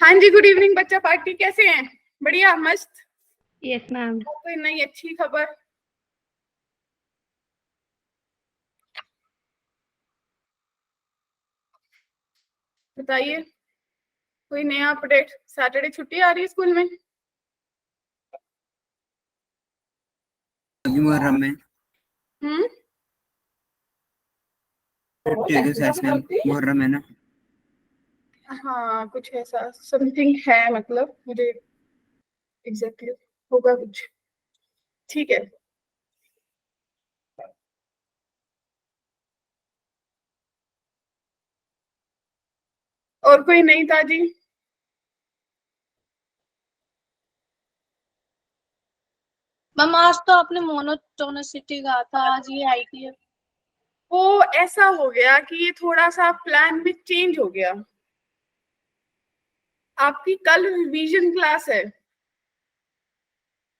हाँ जी, good evening बच्चा party. कैसे हैं? बढ़िया, मस्त। Yes ma'am. कोई नई अच्छी खबर? बताइए, कोई नया अपडेट। सैटरडे छुट्टी आ रही है स्कूल में? मुहर्रम में मुहर्रम है ना। हाँ, कुछ ऐसा समथिंग है, मतलब मुझे एग्जैक्टली होगा कुछ। ठीक है। और कोई नई ताजी? मैम आज तो आपने मोनोटोनिसिटी कहा था, आज ये आई थी। वो ऐसा हो गया कि ये थोड़ा सा प्लान में चेंज हो गया। आपकी कल रिवीजन क्लास है?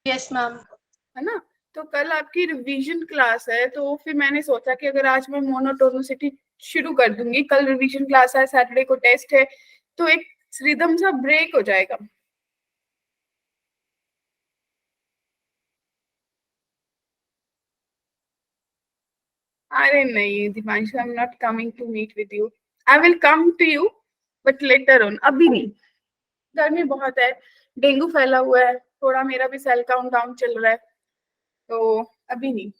Yes ma'am. है ना? तो कल आपकी रिवीजन क्लास है, तो फिर मैंने सोचा कि अगर आज मैं मोनोटोनिसिटी शुरू कर दूंगी, कल रिवीजन क्लास है, सैटरडे को टेस्ट है, तो एक रिदम सा ब्रेक हो जाएगा। अरे नहीं Deepanshu, I am not coming to meet with you. I will come to you but later on, अभी नहीं। गर्मी बहुत है, डेंगू फैला हुआ है, थोड़ा मेरा भी सेल काउंट डाउन चल रहा है, तो अभी नहीं।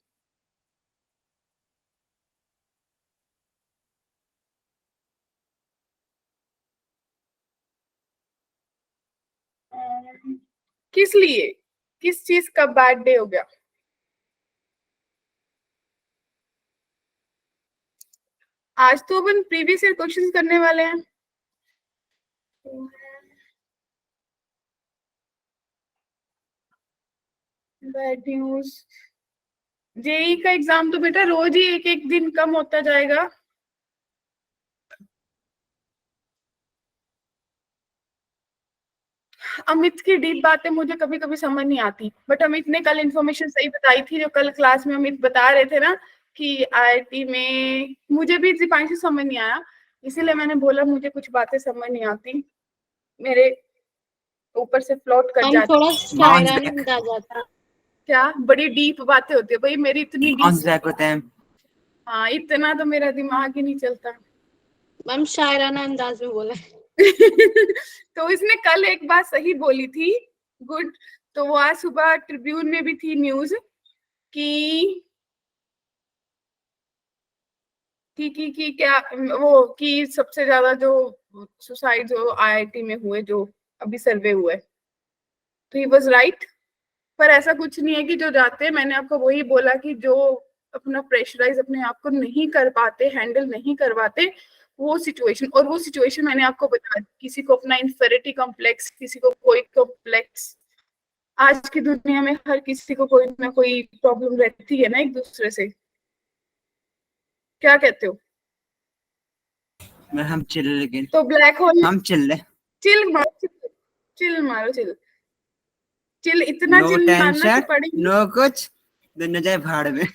किस लिए? किस चीज का बैड डे हो गया? आज तो अपन प्रीवियस ईयर क्वेश्चंस करने वाले हैं। बैड न्यूज, जेई का एग्जाम तो बेटा रोज ही एक एक दिन कम होता जाएगा। अमित की डीप बातें मुझे कभी कभी समझ नहीं आती, बट अमित ने कल इन्फॉर्मेशन सही बताई थी, जो कल क्लास में अमित बता रहे थे ना कि आईआईटी में। मुझे भी दीपांशु समझ नहीं आया, इसीलिए मैंने बोला मुझे कुछ बातें समझ नहीं आती, मेरे ऊपर से फ्लोट कर जाती। थोड़ा शायराना अंदाज आता। क्या बड़ी डीप बातें होती है भाई, मेरी इतनी डीप होते हैं। हाँ, इतना तो मेरा दिमाग ही नहीं चलता। मैम शायराना अंदाज में बोला। तो इसने कल एक बात सही बोली थी, गुड। तो वो आज सुबह ट्रिब्यून में भी थी न्यूज कि क्या वो कि सबसे ज्यादा जो सुसाइड जो आईआईटी में हुए, जो अभी सर्वे हुए, तो ही वाज राइट। पर ऐसा कुछ नहीं है कि जो जाते हैं, मैंने आपको वही बोला कि जो अपना प्रेशराइज अपने आप को नहीं कर पाते, हैंडल नहीं कर पाते, वो सिचुएशन, और वो सिचुएशन मैंने आपको बता, किसी को अपना इंफेरिटी कॉम्प्लेक्स, किसी को कोई कॉम्प्लेक्स। आज की दुनिया में हर किसी को कोई ना कोई प्रॉब्लम रहती है ना एक दूसरे से। क्या कहते हो? मैं हम चिल, लेकिन तो ब्लैक होल हम चिल ले। चिल मारो, चिल मारो, चिल चिल, इतना नो चिल मारना कि टेंशन, पड़ेगी। नो कुछ, दुनिया जाए भाड़ में।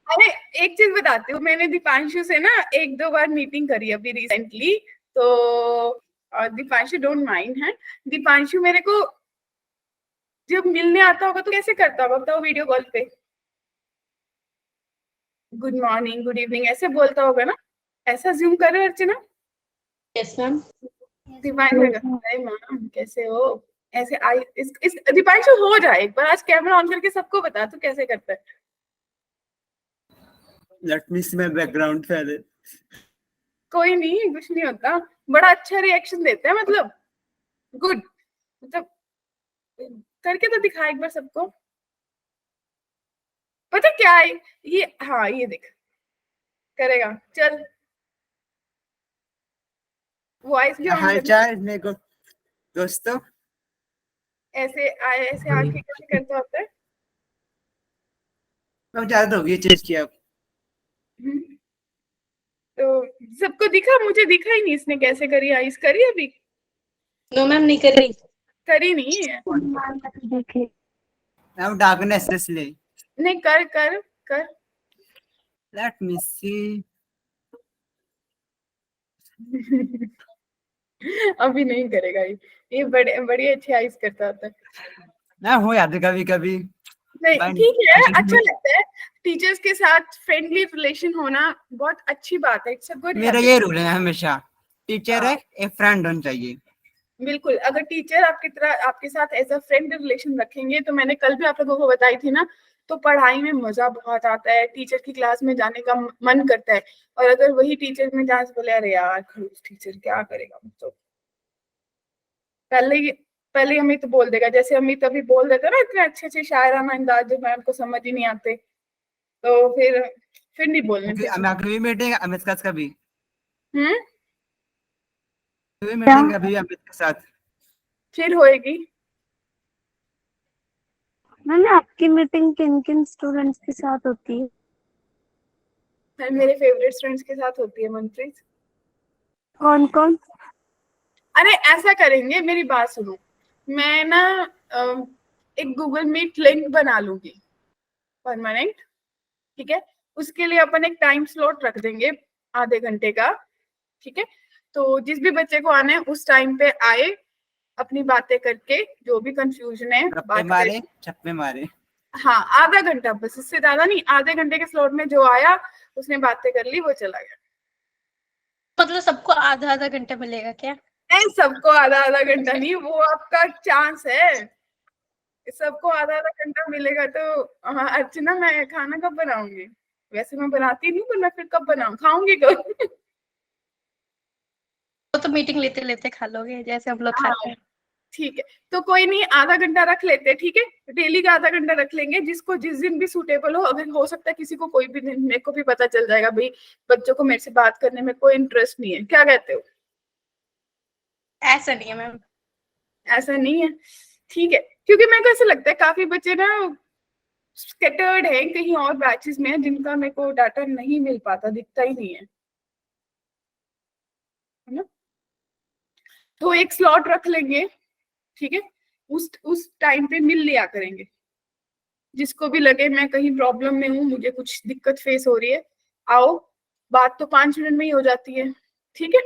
अरे एक चीज बताती हूँ, मैंने दीपांशु से ना एक दो बार मीटिंग करी अभी रिसेंटली, तो दीपांशु डोंट माइंड है। दीपांशु मेरे को जब मिलने आता होगा तो कैसे करता होगा बताओ, वीडियो कॉल पे गुड मॉर्निंग गुड इवनिंग ऐसे बोलता होगा ना? ऐसा ज्यूम कर रहे हो Archana? Yes ma'am. Deepanshu ma'am कैसे हो, ऐसे आई इस दीपांशु हो जाए एक बार, आज कैमरा ऑन करके सबको बता तू कैसे करता है। Let me see my background पहले। कोई नहीं, कुछ नहीं होता, बड़ा अच्छा रिएक्शन देते हैं, मतलब गुड, मतलब करके तो दिखा एक बार सबको। पता क्या है ये? हाँ ये देख, करेगा, चल वॉइस भी ऑन हाल करना। चाल मेरे को दोस्तों। ऐसे ऐसे आंखें कैसे करता होता है? अब ज्यादा हो गई चीज की अब। तो सबको दिखा, मुझे दिखा ही नहीं इसने कैसे करी, आइस करी अभी? नो मैम नहीं कर रही। करी नहीं है। अब डार्कनेस इसलिए। नहीं, कर कर कर। लेट मी सी। अभी नहीं करेगा ये बड़े बड़ी अच्छी आइज करता होता है। ना हो जाते कभी कभी। नहीं But ठीक है, ऐसे अच्छा भी- लगता है टीचर्स के साथ फ्रेंडली रिलेशन होना, बहुत अच्छी बात है, इट्स अ गुड मेरा ये रूल है हमेशा, टीचर है एक फ्रेंड होना चाहिए। बिल्कुल, अगर टीचर आपकी तरह आपके साथ एज अ फ्रेंड रिलेशन रखेंगे, तो मैंने कल भी आप लोगों को बताई थी ना, तो पढ़ाई में मजा बहुत आता है, टीचर की क्लास में जाने का मन करता है। और अगर वही टीचर में जहाँ से बोले अरे यार खड़ूस टीचर क्या करेगा, तो पहले ही अमित बोल देगा, जैसे अमित अभी बोल देता ना इतने अच्छे अच्छे शायराना अंदाज जो मैम को समझ ही नहीं आते, तो फिर नहीं बोलने फिर मैं अभी मीटिंग अमित का कभी हम्म मीटिंग अभी अमित के साथ। फिर होएगी। मैम आपकी मीटिंग किन किन स्टूडेंट्स के साथ होती है? फिर मेरे फेवरेट स्टूडेंट्स के साथ होती है मनप्रीत। कौन कौन? अरे ऐसा करेंगे, मेरी बात सुनो, मैं ना एक गूगल मीट लिंक बना लूंगी परमानेंट, ठीक है, उसके लिए अपन एक टाइम स्लॉट रख देंगे आधे घंटे का, ठीक है, तो जिस भी बच्चे को आना है उस टाइम पे आए, अपनी बातें करके जो भी कंफ्यूजन है बात मारे करें। छप्पे मारे। हाँ आधा घंटा बस, इससे ज्यादा नहीं, आधे घंटे के स्लॉट में जो आया उसने बातें कर ली, वो चला गया। मतलब सबको आधा आधा घंटा मिलेगा क्या? नहीं सबको आधा आधा घंटा नहीं, वो आपका चांस है, सबको आधा आधा घंटा मिलेगा तो। हाँ अर्चना मैं खाना कब बनाऊंगी, वैसे मैं बनाती नहीं, पर मैं फिर कब बनाऊं, खाऊंगी कब। वो तो मीटिंग लेते लेते खा लोगे जैसे हम लोग खाते हाँ हैं। ठीक है, तो कोई नहीं, आधा घंटा रख लेते हैं, ठीक है, डेली का आधा घंटा रख लेंगे, जिसको जिस दिन भी सूटेबल हो, अगर हो सकता है किसी को कोई भी दिन, मेरे को भी पता चल जाएगा भाई बच्चों को मेरे से बात करने में कोई इंटरेस्ट नहीं है, क्या कहते हो? ऐसा नहीं है मैम। ऐसा नहीं है, ठीक है, क्योंकि मेरे को ऐसा लगता है काफी बच्चे ना स्कैटर्ड है कहीं और बैचेस में, जिनका मेरे को डाटा नहीं मिल पाता, दिखता ही नहीं है ना, तो एक स्लॉट रख लेंगे, ठीक है, उस टाइम पे मिल लिया करेंगे, जिसको भी लगे मैं कहीं प्रॉब्लम में हूँ, मुझे कुछ दिक्कत फेस हो रही है, आओ, बात तो 5 मिनट में ही हो जाती है, ठीक है,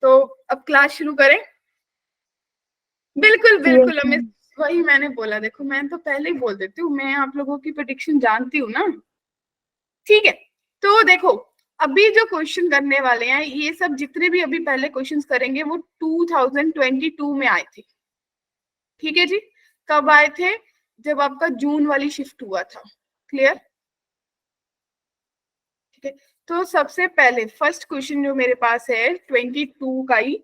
तो अब क्लास शुरू करें। बिल्कुल बिल्कुल अमित, वही मैंने बोला, देखो मैं तो पहले ही बोल देती हूँ, मैं आप लोगों की प्रेडिक्शन जानती हूँ ना, ठीक है, तो देखो अभी जो क्वेश्चन करने वाले हैं, ये सब जितने भी अभी पहले क्वेश्चंस करेंगे वो 2022 में आए थे, ठीक है जी, कब आए थे? जब आपका जून वाली शिफ्ट हुआ था, क्लियर, ठीक है, तो सबसे पहले फर्स्ट क्वेश्चन जो मेरे पास है 22 का ही,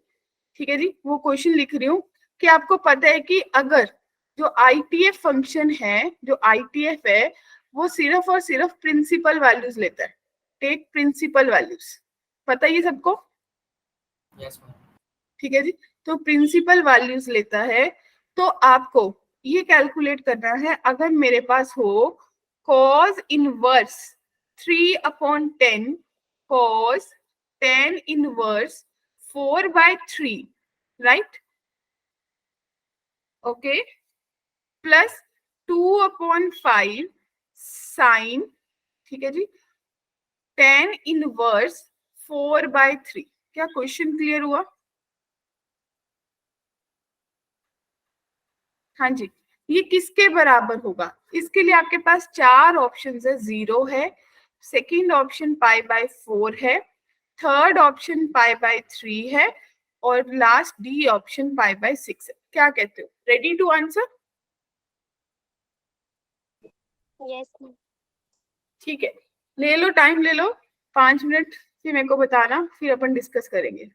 ठीक है जी, वो क्वेश्चन लिख रही हूँ कि आपको पता है कि अगर जो आईटीएफ फंक्शन है, जो आईटीएफ है, वो सिर्फ और सिर्फ प्रिंसिपल वैल्यूज लेता है, टेक प्रिंसिपल वैल्यूज, पता है ये सबको? यस ठीक है जी, तो प्रिंसिपल वैल्यूज लेता है, तो आपको ये कैलकुलेट करना है, अगर मेरे पास हो cos inverse 3/10 cos 10 inverse 4/3, right, okay, plus 2/5 sine, ठीक है जी, 10 इनवर्स 4/3, क्या क्वेश्चन क्लियर हुआ? हाँ जी, ये किसके बराबर होगा? इसके लिए आपके पास 4 ऑप्शंस है, 0 है, सेकंड ऑप्शन π/4 है, थर्ड ऑप्शन π/3 है, और लास्ट डी ऑप्शन π/6 है, क्या कहते हो, ready to answer? Yes ma'am. ठीक है, ले लो टाइम, ले लो 5 मिनट, फिर मेरे को बताना, फिर अपन डिस्कस करेंगे।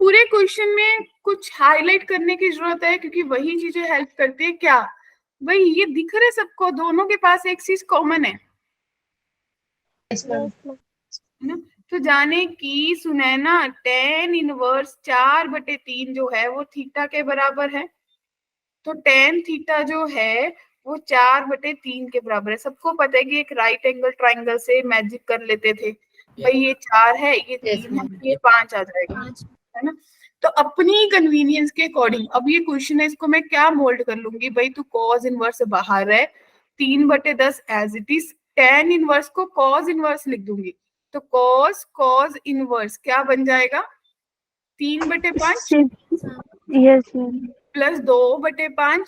पूरे क्वेश्चन में कुछ हाईलाइट करने की जरूरत है, क्योंकि वही चीजें हेल्प करती है, क्या भाई ये दिख रहे सबको, दोनों के पास एक चीज कॉमन है यस मैम। ना, तो जाने की सुनैना tan इनवर्स 4/3 जो है वो थीटा के बराबर है। तो tan थीटा जो है वो 4/3 के बराबर है। सबको पता है कि एक राइट एंगल ट्राइंगल से मैजिक कर लेते थे भाई, ये 4 है, ये 3 है, ये 5 आ जाएगा, है ना। तो अपनी कन्वीनियंस के अकॉर्डिंग अब ये क्वेश्चन है, इसको मैं क्या मोल्ड कर लूंगी भाई, तू कॉज इनवर्स बाहर है, 3/10 as it is, tan inverse को कॉज इनवर्स लिख दूंगी। तो कॉज इनवर्स क्या बन जाएगा, 3/5 yes ma'am. Plus 2/5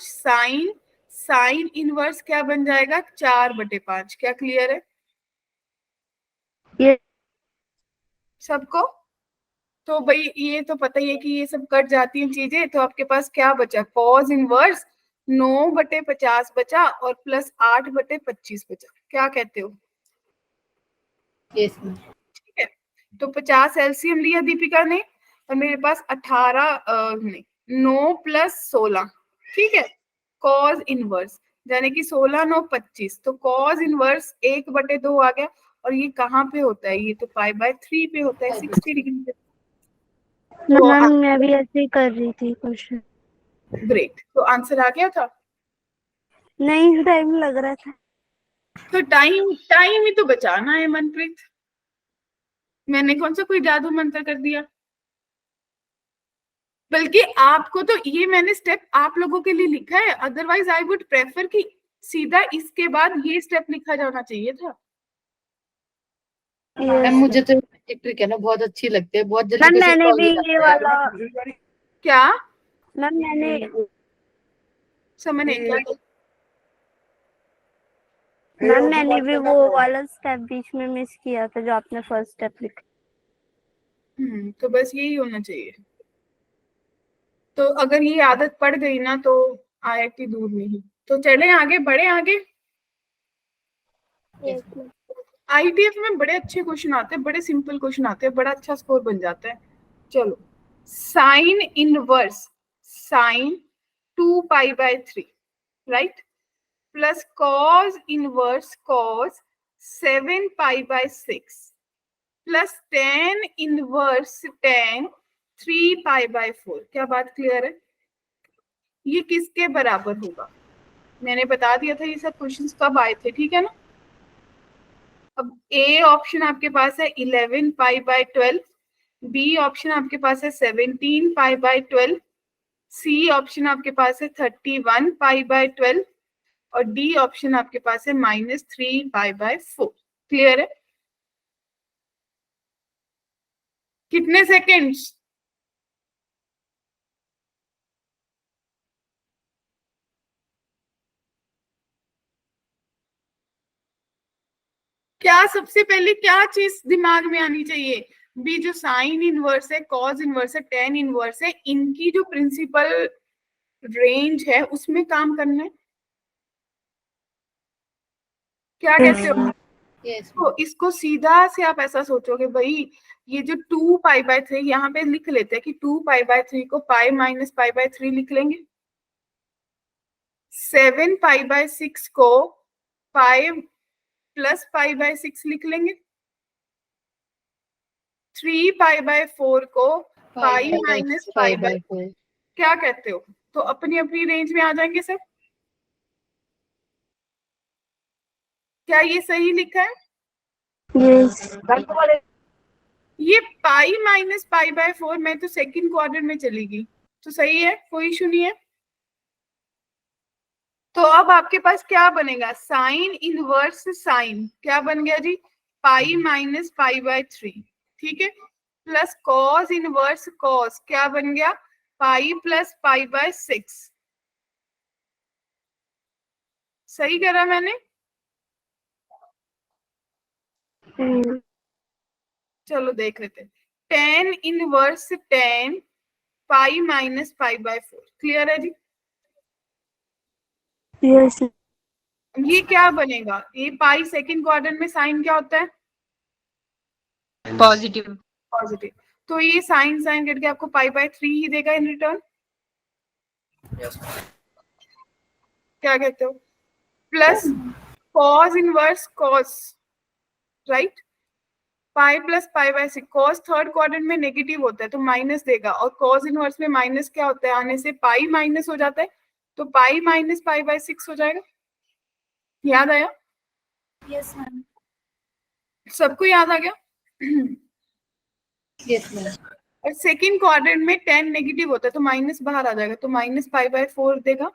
sine inverse क्या बन जाएगा, 4/5। क्या क्लियर है यस सबको? तो भाई ये तो पता ही है कि ये सब कट जाती हैं चीजें। तो आपके पास क्या बचा, कॉज इनवर्स 9/50 बचा और प्लस 8/25 बचा। क्या कहते हो? यस ठीक है, तो 50 एलसीएम लिया दीपिका ने और मेरे पास 18 नहीं 9 + 16, ठीक है, कॉज इनवर्स यानी कि 16 9 25, तो कॉज इनवर्स 1/2 आ गया। और ये कहाँ पे होता है, ये तो π/3 पे होता है, 60 डिग्री पे। तो मैम मैं भी ऐसे ही कर रही थी क्वेश्चन। ग्रेट, तो आंसर आ गया था। नहीं टाइम लग रहा था। तो टाइम टाइम ही तो बचाना है मनप्रीत, मैंने कौन सा कोई जादू मंत्र कर दिया। बल्कि आपको तो ये मैंने स्टेप आप लोगों के लिए लिखा है, अदरवाइज आई वुड प्रेफर कि सीधा इसके बाद ये स्टेप लिखा जाना चाहिए था। मैम मुझे तो एक ट्रिक है ना बहुत अच्छी लगती है, बहुत जल्दी मैम कैसे मैंने solve भी हो जाता ये है। वाला क्या मैम मैंने समझ नहीं क्या? मैम मैंने भी वो वाला स्टेप बीच में मिस किया था जो आपने फर्स्ट स्टेप लिखा। तो बस यही होना चाहिए। तो अगर ये आदत पड़ गई ना तो आईआईटी दूर नहीं। तो चले आगे, बढ़े आगे। आईटीएफ में बड़े अच्छे क्वेश्चन आते हैं, बड़े सिंपल क्वेश्चन आते हैं, बड़ा अच्छा स्कोर बन जाता है। चलो, sine inverse sine 2π/3 right, plus cos inverse cos 7π/6 plus tan inverse tan 3π/4। क्या बात क्लियर है? ये किसके बराबर होगा? मैंने बता दिया था ये सब क्वेश्चंस कब आए थे, ठीक है ना। अब ए ऑप्शन आपके पास है 11π/12, बी ऑप्शन आपके पास है 17π/12, सी ऑप्शन आपके पास है 31π/12 और डी ऑप्शन आपके पास है -3π/4। क्लियर है? कितने सेकेंड्स? क्या सबसे पहले क्या चीज दिमाग में आनी चाहिए भी, जो साइन इनवर्स है, कॉज इनवर्स है, टेन इनवर्स है, इनकी जो प्रिंसिपल रेंज है उसमें काम करना है। क्या कहते हो? यस तो इसको सीधा से आप ऐसा सोचोगे भाई, ये जो 2π/3 यहाँ पे लिख लेते हैं कि 2π/3 को π-π/3 लिख लेंगे, 7π/6 को π+π/6 लिख लेंगे, 3π/4 को π-π/4। 5/4। क्या कहते हो? तो अपनी अपनी रेंज में आ जाएंगे सब। क्या ये सही लिखा है? यस ये π-π/4 मैं तो सेकंड क्वाड्रेंट में चली गई, तो सही है, कोई इशू नहीं है। तो अब आपके पास क्या बनेगा, साइन इनवर्स साइन क्या बन गया जी, π-π/3, ठीक है, प्लस कॉस इनवर्स कॉस क्या बन गया, π+π/6। सही करा मैंने? चलो देख लेते हैं, tan इनवर्स tan π-π/4। क्लियर है जी? यस ये क्या बनेगा, ये पाई सेकंड क्वाड्रेंट में साइन क्या होता है, पॉजिटिव। पॉजिटिव। तो ये साइन साइन करके आपको π/3 ही देगा इन रिटर्न। क्या कहते हो? Plus cos inverse cos, right, pi plus pi by 6। Cos third quadrant में नेगेटिव होता है तो माइनस देगा, और कॉस इनवर्स में माइनस क्या होता है, आने से पाई माइनस हो जाता है, तो पाई माइनस पाई बाय 6 हो जाएगा। याद आया? Yes ma'am. सबको याद आ गया? Yes ma'am. और सेकंड क्वाड्रेंट में 10 नेगेटिव होता है तो माइनस बाहर आ जाएगा, तो माइनस पाई बाय 4 देगा।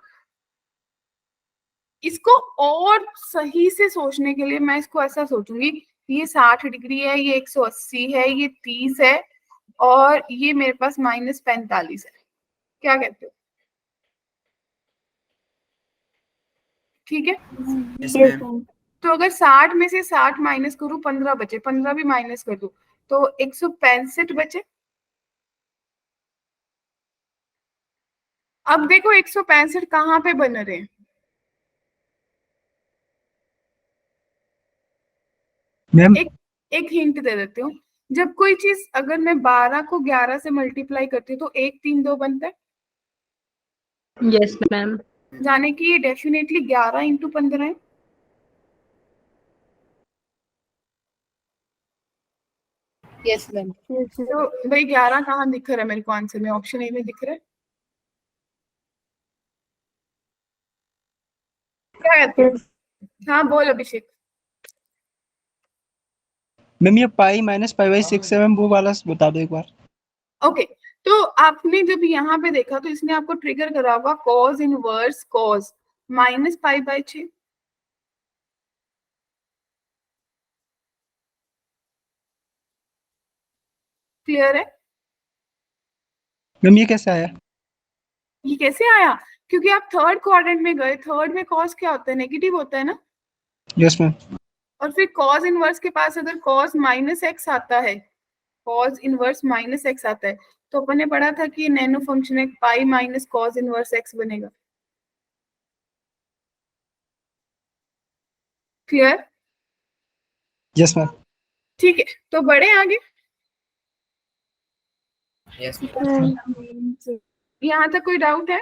इसको और सही से सोचने के लिए मैं इसको ऐसा सोचूंगी, ये 60 डिग्री है, ये 180 है, ये 30 है, और ये मेरे पास -45 है। क्या कहते हो? ठीक है। Yes, Yes, ma'am. ma'am. तो अगर 60 में से 60 माइनस करूँ, 15 बचे, 15 भी माइनस कर दूं तो 165 बचे। अब देखो 165 कहाँ पे बन रहे हैं? मैम एक हिंट दे देती हूँ। जब कोई चीज अगर मैं 12 को 11 से मल्टीप्लाई करती हूँ तो 1 3 2 बनता है, यस मैम। जाने कि ये डेफिनेटली 11 इंटू 15 है। Yes ma'am. Yes, ma'am. तो भाई 11 कहाँ दिख रहा है मेरे को आंसर में? ऑप्शन ए में दिख रहा है। क्या कहते हो? Yes. हाँ बोल अभिषेक। मैम ये पाई माइनस पाई बाई 6 है मैम, वो वाला बता दो एक बार। ओके, तो आपने जब यहाँ पे देखा तो इसने आपको ट्रिगर करा होगा कॉज इनवर्स कॉज -पाई/6। क्लियर है? मैम ये कैसे आया? ये कैसे आया? क्योंकि आप थर्ड क्वाड्रेंट में गए, थर्ड में कॉज क्या होता है, नेगेटिव होता है ना। Yes ma'am. और फिर कॉज इनवर्स के पास अगर कॉज -x आता है, कॉज इनवर्स -x आता है, तो अपन ने पढ़ा था कि नैनो फंक्शन एक pi minus cos inverse x बनेगा। क्लियर? Yes ma'am. ठीक है, तो बढ़े आगे। Yes, ma'am. यहाँ तक कोई डाउट है?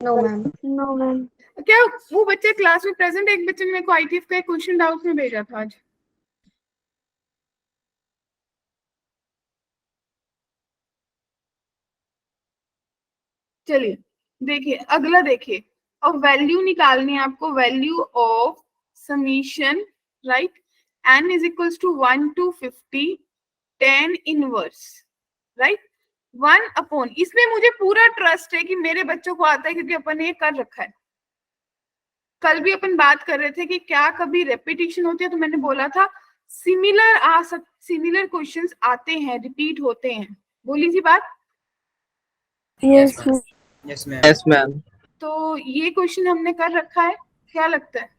No ma'am. No, ma'am. क्या वो बच्चे क्लास में प्रेजेंट? एक बच्चे ने मेरे को आईटीएफ का एक क्वेश्चन डाउट में भेजा था आज। चलिए देखिए, अगला देखिए। अब वैल्यू निकालनी है आपको, value of summation, right? n is equals to 1 to 50 tan inverse, right? 1 upon, इसमें मुझे पूरा ट्रस्ट है कि मेरे बच्चों को आता है क्योंकि अपन ने ये कर रखा है। कल भी अपन बात कर रहे थे कि क्या कभी रेपिटेशन होती है, तो मैंने बोला था सिमिलर क्वेश्चंस आते हैं, रिपीट होते हैं। बोली थी बात। Yes, ma'am. Yes, ma'am. Yes ma'am. तो ये क्वेश्चन हमने कर रखा है, क्या लगता है?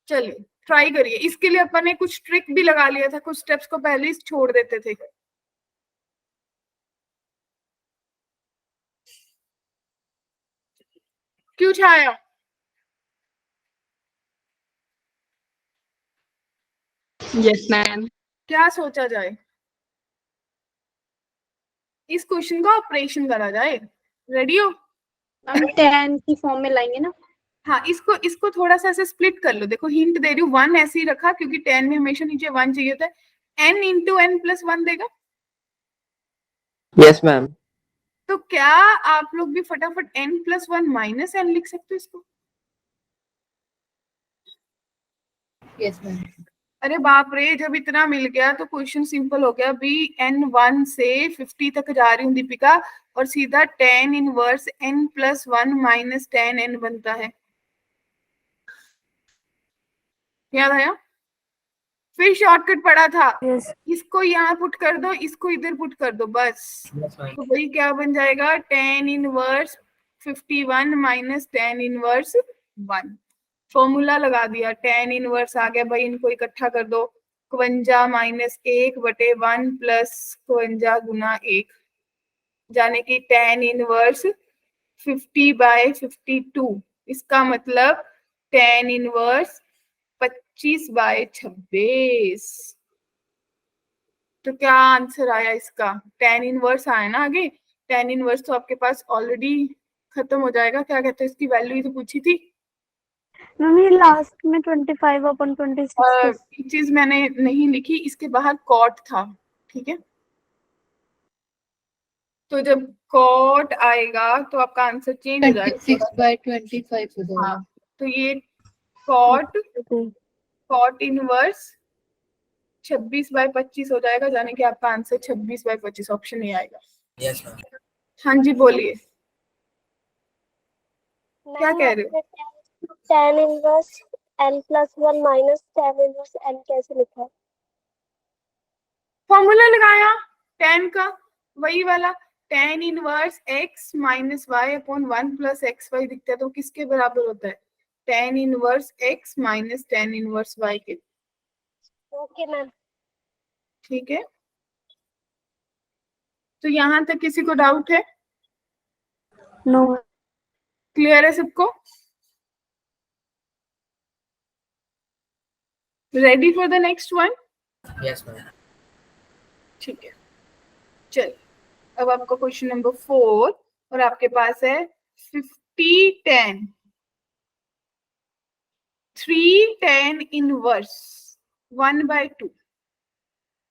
चलिए ट्राई करिए। इसके लिए अपन ने कुछ ट्रिक भी लगा लिया था, कुछ स्टेप्स को पहले ही छोड़ देते थे। क्यों छाया? Yes ma'am. क्या सोचा जाए? इस क्वेश्चन का ऑपरेशन करा जाए। रेडी हो? हम 10 की फॉर्म में लाएंगे ना। हाँ, इसको इसको थोड़ा सा ऐसे स्प्लिट कर लो। देखो हिंट दे रही हूँ, 1 ऐसे ही रखा क्योंकि 10 में हमेशा नीचे 1 चाहिए था। n इंटू n प्लस 1 देगा। Yes ma'am. तो क्या आप लोग भी फटाफट n प्लस 1 माइनस n लिख सकते हो इसको? Yes ma'am. अरे बाप रे, जब इतना मिल गया तो क्वेश्चन सिंपल हो गया। अभी n 1 से 50 तक जा रही हूँ दीपिका, और सीधा tan inverse n plus 1 minus tan n बनता है। याद आया? फिर शॉर्टकट पढ़ा था, Yes. इसको यहाँ पुट कर दो, इसको इधर पुट कर दो, बस। तो वही क्या बन जाएगा, tan inverse 51 minus tan inverse 1। Formula लगा दिया, tan इनवर्स आ गया भाई, इनको इकट्ठा कर दो। 52 माइनस 1 बटे 1 प्लस 52 गुना 1, जाने की tan इनवर्स 50/52। इसका मतलब tan इनवर्स 25/26। तो क्या आंसर आया इसका? tan इनवर्स आया ना आगे। tan इनवर्स तो आपके पास ऑलरेडी खत्म हो जाएगा। क्या कहते हैं, इसकी वैल्यू ही तो पूछी थी। मैम ये लास्ट में 25/26 एक चीज मैंने नहीं लिखी, इसके बाहर कॉट था, ठीक है। तो जब कॉट आएगा तो आपका आंसर चेंज हो जाएगा 26/25 हो जाएगा। हाँ, तो ये कॉट इनवर्स 26/25 हो जाएगा, जाने कि आपका आंसर 26/25 ऑप्शन नहीं आएगा। Yes ma'am. हाँ जी बोलिए, क्या कह रहे हो? tan inverse n plus 1 minus tan inverse n कैसे लिखा है? फॉर्मूला लगाया tan का, वही वाला tan inverse x minus y upon 1 plus x y दिखता है, तो किसके बराबर होता है? tan inverse x minus tan inverse y के। Okay ma'am. ठीक है, तो यहाँ तक किसी को डाउट है? नो। क्लियर है सबको? Ready for the next one? Yes ma'am. ठीक है, चलिए अब आपका क्वेश्चन नंबर 4 और आपके पास है 50 10 3 tan inverse 1/2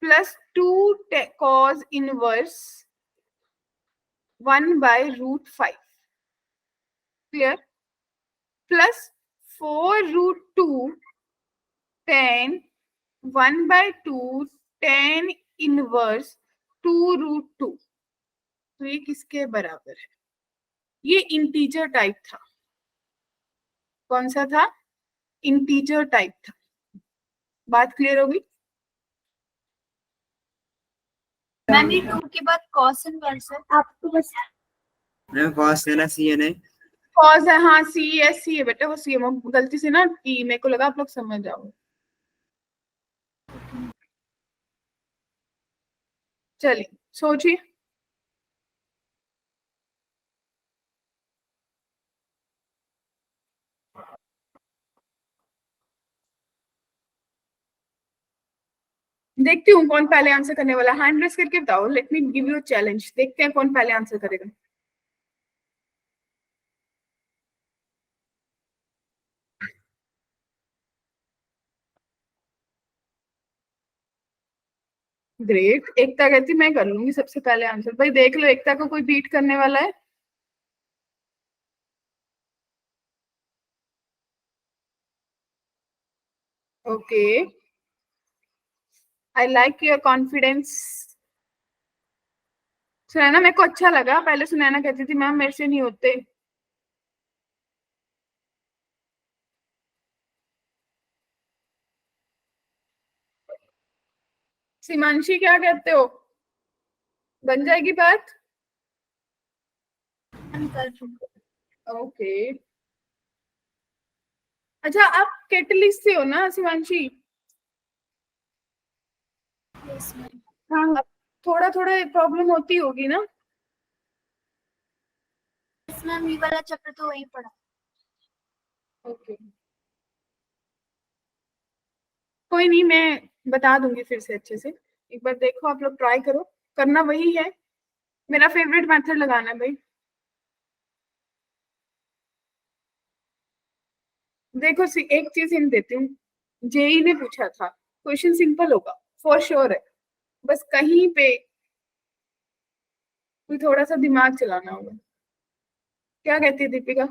plus 2 cos inverse 1/√5 clear, plus 4√2 tan 1/2 tan inverse 2√2। तो ये किसके बराबर है? ये इंटीजर टाइप था। कौन सा था? इंटीजर टाइप था। बात क्लियर होगी? मैम ये 2 के बाद cos इनवर्स है। आपको बस मैम कॉस है ना सी है कॉस है, हाँ सी एस सी है बेटा, वो सी है, गलती से ना टी, मेरे को लगा आप लोग समझ जाओगे। चलिए सोचिए। देखती हूँ कौन पहले आंसर करने वाला, हैंड रेस करके बताओ, let me give you challenge, देखते हैं कौन पहले आंसर करेगा। ग्रेट, एकता कहती मैं कर लूंगी सबसे पहले आंसर। भाई देख लो एकता को कोई बीट करने वाला है? Okay, I like your confidence. Sunaina मेरे को अच्छा लगा, पहले सुनैना कहती थी मैम मेरे से नहीं होते। सीमांशी क्या कहते हो, बन जाएगी बात? ओके, अच्छा आप कैटलिस्ट से हो ना शिवांशी? हाँ, अब थोड़ा थोड़ा प्रॉब्लम होती होगी ना? मैम ये वाला चैप्टर तो वही पढ़ा। ओके, कोई नहीं, मैं बता दूंगी फिर से अच्छे से। एक बार देखो, आप लोग ट्राई करो, करना वही है, मेरा फेवरेट मेथड लगाना है भाई। देखो एक चीज हिंट देती हूँ, जेई ने पूछा था, क्वेश्चन सिंपल होगा फॉर श्योर है, बस कहीं पे कोई थोड़ा सा दिमाग चलाना होगा। क्या कहती है दीपिका?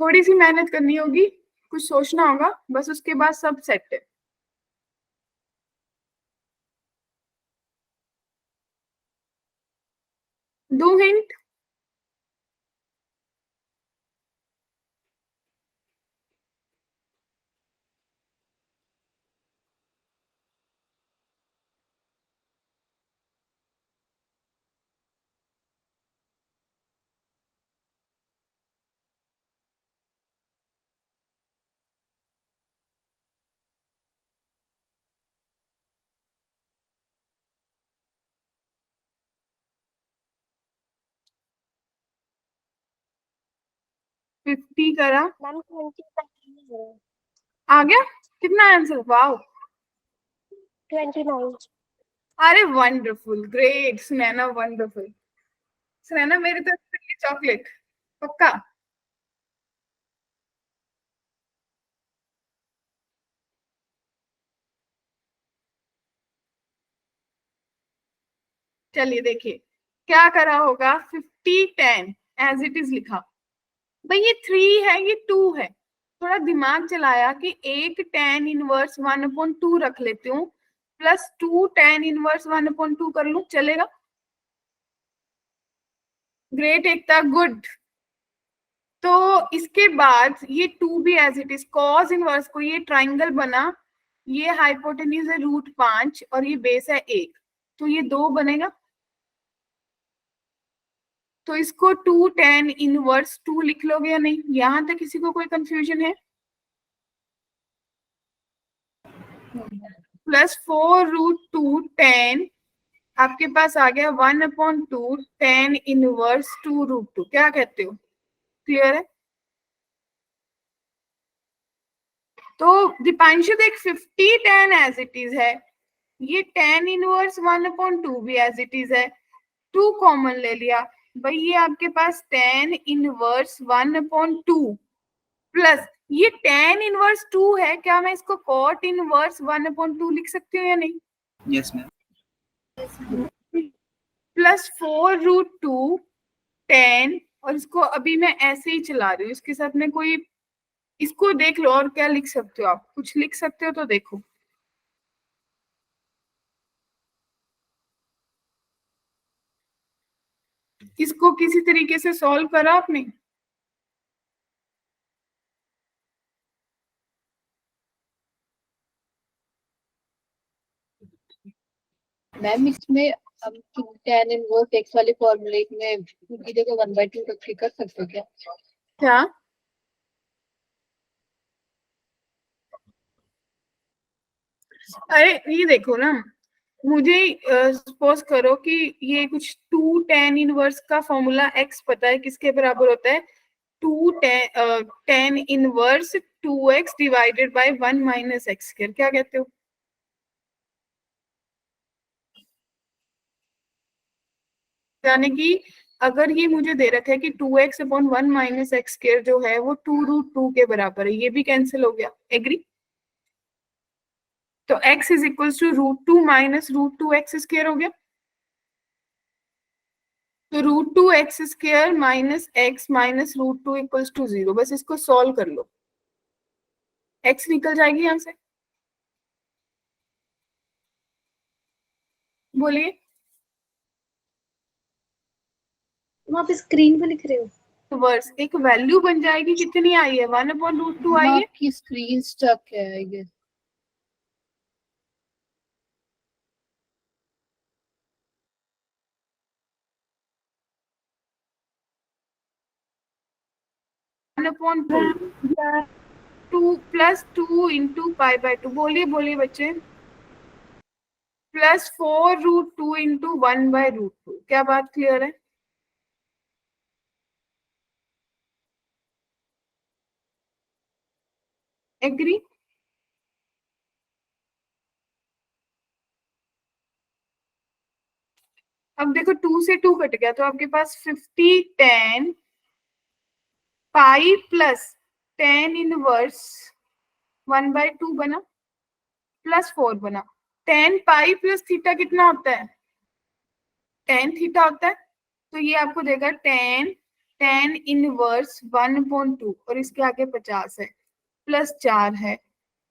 थोड़ी सी मेहनत करनी होगी, कुछ सोचना होगा, बस उसके बाद सब सेट है। दो हिंट, फिफ्टी करा, मैम 29 आ गया? कितना आंसर? वाओ, 29। अरे wonderful, great Sunaina, wonderful. Sunaina मेरी तरफ से चॉकलेट पक्का। चलिए देखिए क्या करा होगा, 50 10 एज इट इज लिखा। भाई ये 3 है, ये 2 है, थोड़ा दिमाग चलाया कि एक tan इनवर्स 1/2 रख लेती हूँ, प्लस 2 tan इनवर्स 1/2 कर लूं, चलेगा? Great Ekta, good. तो इसके बाद ये 2 भी as it is, cos inverse को, ये ट्राइंगल बना, ये हाइपोटेन्यूज है √5 और ये बेस है 1, तो ये 2 बनेगा। तो इसको 2 tan इनवर्स 2 लिख लोगे या नहीं? यहां तक किसी को कोई कंफ्यूजन है? प्लस 4√2 tan, आपके पास आ गया 1/2 tan इनवर्स 2√2। क्या कहते हो, क्लियर है? तो दीपांशु देख 50 tan एज इट इज है, ये tan इनवर्स 1/2 भी एज इट इज है, 2 कॉमन ले लिया, भाई ये आपके पास tan इनवर्स 1/2 प्लस ये tan इनवर्स 2 है, क्या मैं इसको cot इनवर्स 1/2 लिख सकती हूँ या नहीं? Yes, ma'am. प्लस 4√2 tan, और इसको अभी मैं ऐसे ही चला रही हूँ, इसके साथ में कोई, इसको देख लो और क्या लिख सकते हो आप, कुछ लिख सकते हो तो देखो। इसको किसी तरीके से सॉल्व करा आपने? मैम इसमें हम tan इनवर्स x वाले फॉर्मूले में की जगह 1/2 रख के कर सकते हो क्या? क्या? अरे ये देखो ना, मुझे सपोज करो कि ये कुछ 2 tan इनवर्स का फॉर्मूला x पता है किसके बराबर होता है, 2 tan inverse 2x divided by 1 minus x square. क्या कहते हो? यानी कि अगर ये मुझे दे रखा है कि 2x/1 माइनस एक्स स्क्वायर जो है वो 2√2 के बराबर है, ये भी कैंसिल हो गया, एग्री? तो x is equal to √2 minus √2x square हो गया, तो √2x square minus x minus √2 equals to 0। बस इसको सॉल्व कर लो, x निकल जाएगी यहां से, बोलिए। आप स्क्रीन पे लिख रहे हो? तो वर्स एक वैल्यू बन जाएगी, कितनी आई है, 1/√2 आई है। आपकी स्क्रीन स्टक है I guess. Two plus 2 into π/2, बोलिए बोलिए बच्चे, प्लस 4√2 इंटू 1/√2। क्या बात क्लियर है? एग्री? अब देखो 2 से 2 कट गया, तो आपके पास 50 tan pi plus tan inverse 1/2 बना, प्लस 4 बना। tan पाई प्लस थीटा कितना होता है, tan थीटा होता है, तो ये आपको देगा tan इनवर्स 1/2 और इसके आगे 50 है, प्लस 4 है,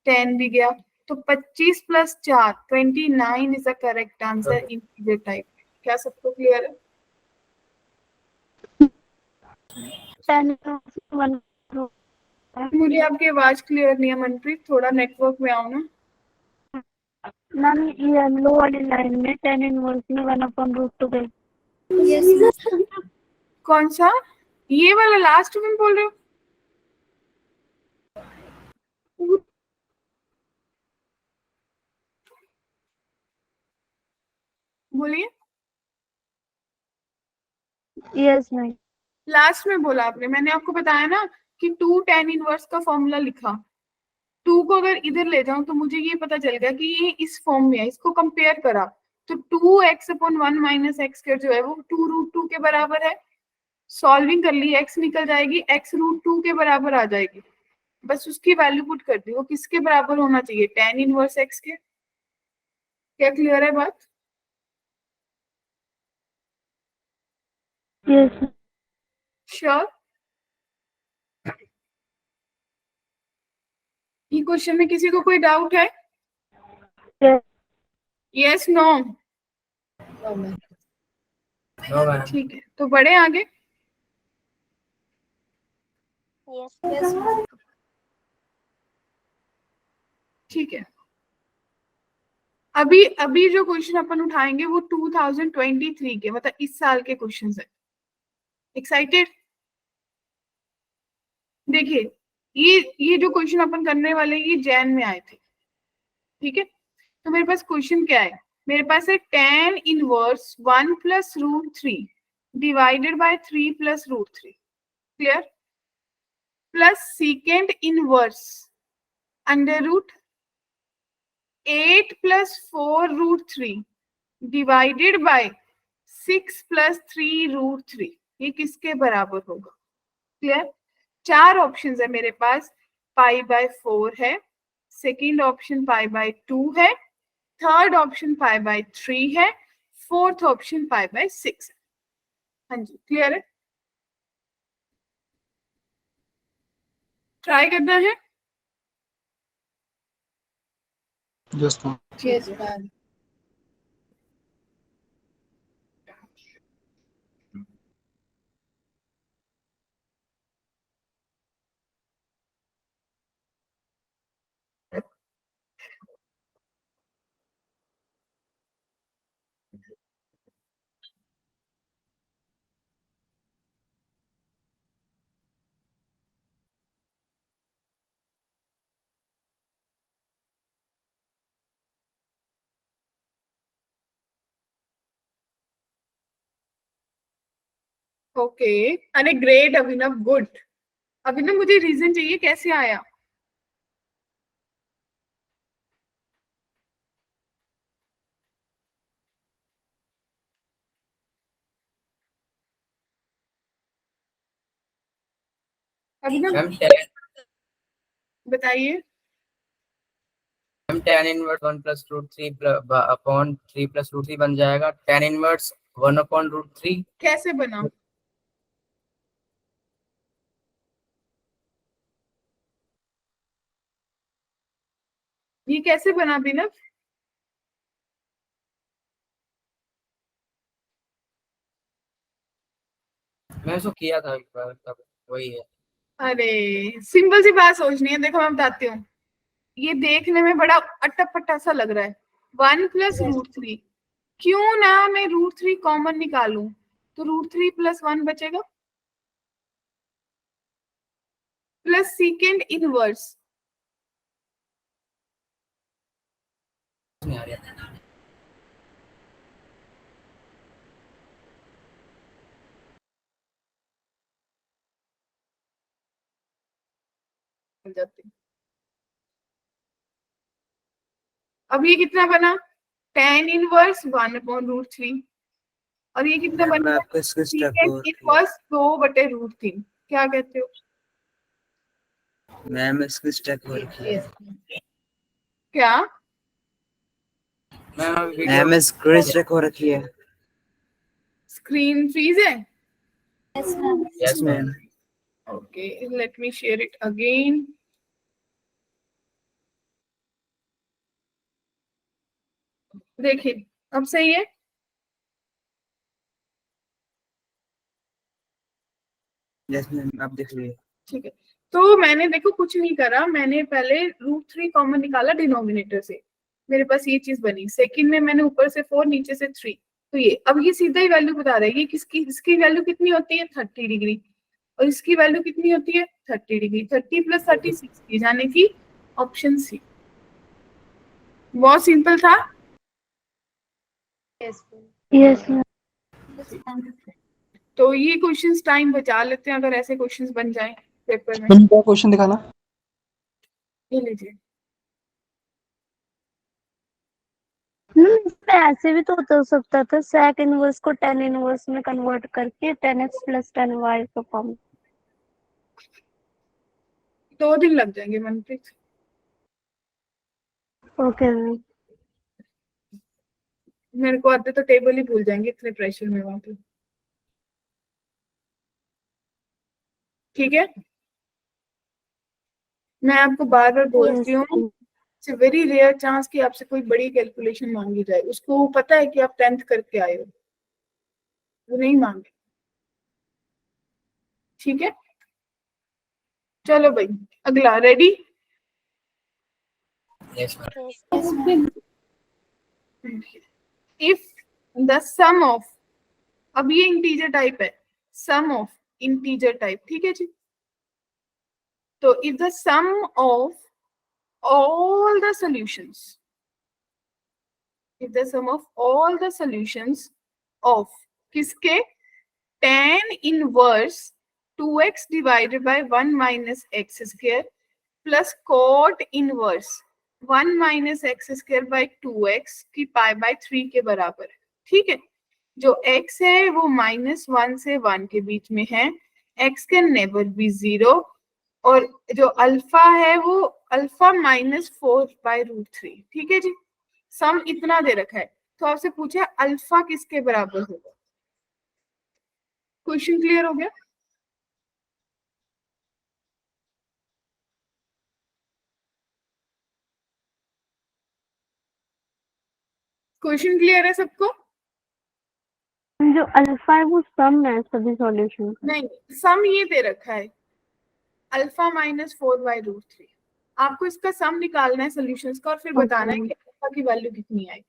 tan भी गया, तो 25 plus 4 29 is the correct answer in the type. क्या सबको क्लियर है? tan 1 मुझे आपकी आवाज क्लियर नहीं है मनप्रीत, थोड़ा नेटवर्क में आओ ना। मैम येलो वाली लाइन में tan इनवर्स में 1/√2 गई। कौन सा, ये वाला लास्ट में बोल रहे हो? बोलिए। Yes ma'am. लास्ट में बोला आपने, मैंने आपको बताया ना कि 2 tan इनवर्स का फॉर्मूला लिखा, 2 को अगर इधर ले जाऊं तो मुझे ये पता चल गया कि ये इस फॉर्म में है, इसको कंपेयर करा तो 2x/1 माइनस एक्स स्क्वायर जो है वो 2√2 के बराबर है। सॉल्विंग कर ली, x निकल जाएगी, x√2 के बराबर आ जाएगी, बस उसकी वैल्यू पुट कर दी। वो किसके बराबर होना चाहिए? tan इनवर्स x के। क्या क्लियर है बात? Yes. श्योर? ये क्वेश्चन में किसी को कोई डाउट है? Yes. Yes no? No, ma'am. No, ma'am. ठीक है, तो बढ़े आगे। Yes. Yes, ma'am. ठीक है, अभी अभी जो क्वेश्चन अपन उठाएंगे वो 2023 के, मतलब इस साल के क्वेश्चंस है। एक्साइटेड? देखिए, ये जो क्वेश्चन अपन करने वाले हैं, ये जैन में आए थे। ठीक है, तो मेरे पास क्वेश्चन क्या है? मेरे पास है tan inverse 1 + √3 divided by 3 + √3, clear? Plus second inverse √8 + 4√3 divided by 6 + 3√3। ये किसके बराबर होगा? क्लियर? 4 ऑप्शंस है मेरे पास। π/4 है, सेकेंड ऑप्शन π/2 है, थर्ड ऑप्शन π/3 है, फोर्थ ऑप्शन π/6 है। हाँ जी, क्लियर है? ट्राई करना है। Yes, ma'am. Yes, ma'am. Okay, अरे ग्रेट अभिनव, गुड। अभिनव, मुझे रीजन चाहिए कैसे आया। अभिनव मैम बताइए। tan इनवर्स 1 + √3 अपॉन 3 + √3 बन जाएगा tan इनवर्स 1/√3। कैसे बना? ये कैसे बना अभिनव? मैं उसको किया था एक बार, तब वही है। अरे सिंपल सी बात सोचनी है, देखो मैं बताती हूँ। ये देखने में बड़ा अटपटा सा लग रहा है, 1 + √3। क्यों ना मैं √3 कॉमन निकालूं, तो √3 + 1 बचेगा, प्लस सेकेंड इनवर्स। नहीं आ रहा। अब ये कितना बना? tan inverse 1/√3। और ये कितना मैम, बना? आपको इसको स्टेप सेकेंड इनवर्स 2/√3। क्या कहते हो? मैम इसको स्टेप हो रखी है। Yes. क्या? मैम इसको स्टेप हो रखी है। स्क्रीन फ्रीज है? Yes, ma'am. Yes ma'am. Okay, let me share it again. देखिए, अब सही है। यस मैम, आप देख लीजिए। ठीक है, तो मैंने देखो कुछ नहीं करा, मैंने पहले √3 कॉमन निकाला डिनोमिनेटर से, मेरे पास ये चीज बनी। सेकंड में मैंने ऊपर से 4 नीचे से 3, तो ये अब ये सीधा ही वैल्यू बता रहा है। ये किसकी, इसकी वैल्यू कितनी होती है? 30 डिग्री। और इसकी वैल्यू कितनी होती है? 30 डिग्री। 30 + 30 60, यानी कि ऑप्शन सी। बहुत सिंपल था। Yes, ma'am. Yes, ma'am. तो ये क्वेश्चंस टाइम बचा लेते हैं अगर ऐसे क्वेश्चंस बन जाएं पेपर में। मैम क्या क्वेश्चन दिखाना? ये लीजिए, इसमें ऐसे भी तो हो सकता था, sec इनवर्स को tan इनवर्स में कन्वर्ट करके tan x plus tan y का फॉर्म। 2 दिन लग जाएंगे मनप्रीत। ओके मेरे को आते तो टेबल ही भूल जाएंगे, इतने प्रेशर में वहां पे। ठीक है, मैं आपको बार बार बोलती हूँ, इट्स वेरी रेयर चांस कि आपसे कोई बड़ी कैलकुलेशन मांगी जाए। उसको पता है कि आप 10th करके आए हो, वो नहीं मांगे। ठीक है, चलो भाई अगला। Ready? Yes, ma'am. If the sum of, अब ये इंटीजर टाइप है, सम ऑफ इंटीजर टाइप, ठीक है जी। तो if the sum of all the solutions, if the sum of all the solutions of किसके, tan inverse 2x divided by 1 minus x square plus cot inverse 1 minus x square by 2x की pi by 3 के बराबर है। ठीक है, जो x है वो -1 से 1 के बीच में है, x कैन नेवर बी 0, और जो अल्फा है वो अल्फा -4/√3। ठीक है जी, सम इतना दे रखा है, तो आपसे पूछा अल्फा किसके बराबर होगा। क्वेश्चन क्लियर हो गया? क्वेश्चन क्लियर है सबको? जो अल्फा है वो सम है सभी सॉल्यूशन का। नहीं, सम ये दे रखा है अल्फा -4/√3। आपको इसका सम निकालना है सॉल्यूशंस का, और फिर बताना है कि अल्फा की वैल्यू कितनी आएगी।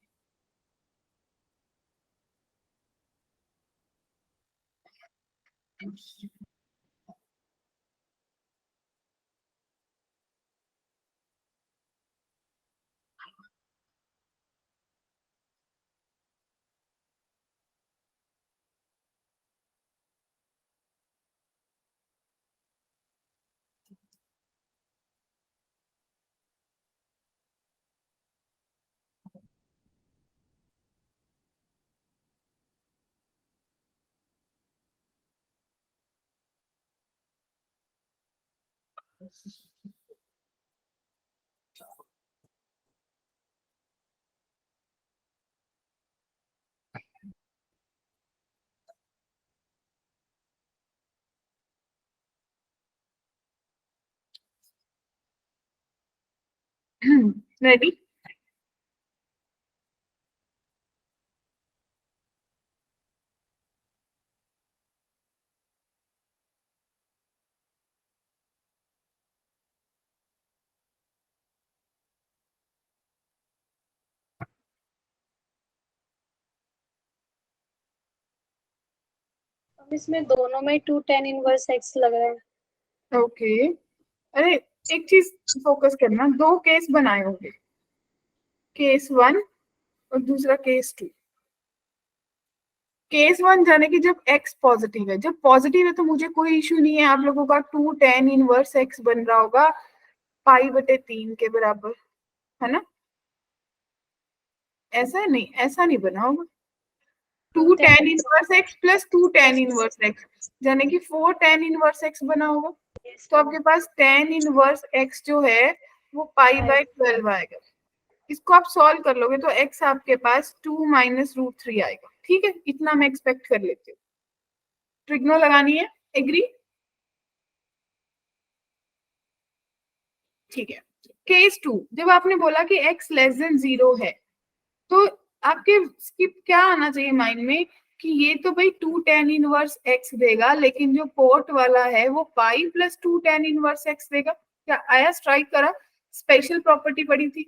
रेडी? अब इसमें दोनों में 2 tan इनवर्स x लग रहा है। ओके, अरे एक चीज फोकस करना, 2 केस बनाए होंगे, केस 1 और दूसरा केस 2। केस 1 जाने की जब x पॉजिटिव है, जब पॉजिटिव है तो मुझे कोई इशू नहीं है, आप लोगों का 2 tan इनवर्स x बन रहा होगा π/3 के बराबर, है ना? ऐसा नहीं, ऐसा नहीं बना होगा। 2 tan inverse x plus 2 tan inverse x यानी कि 4 tan इनवर्स x बना होगा। तो आपके पास tan इनवर्स x जो है वो π/12 आएगा। इसको आप सॉल्व कर लोगे तो x आपके पास 2 -√3 आएगा। ठीक है, इतना मैं एक्सपेक्ट कर लेती हूँ। ट्रिग्नो लगानी है, एग्री? ठीक है, केस 2, जब आपने बोला कि x लेस देन 0 है, तो आपके स्किप क्या आना चाहिए माइंड में कि ये तो भाई 2 tan इनवर्स x देगा, लेकिन जो पोर्ट वाला है वो pi plus 2 tan inverse x देगा। क्या आया? स्ट्राइक करा? स्पेशल प्रॉपर्टी पड़ी थी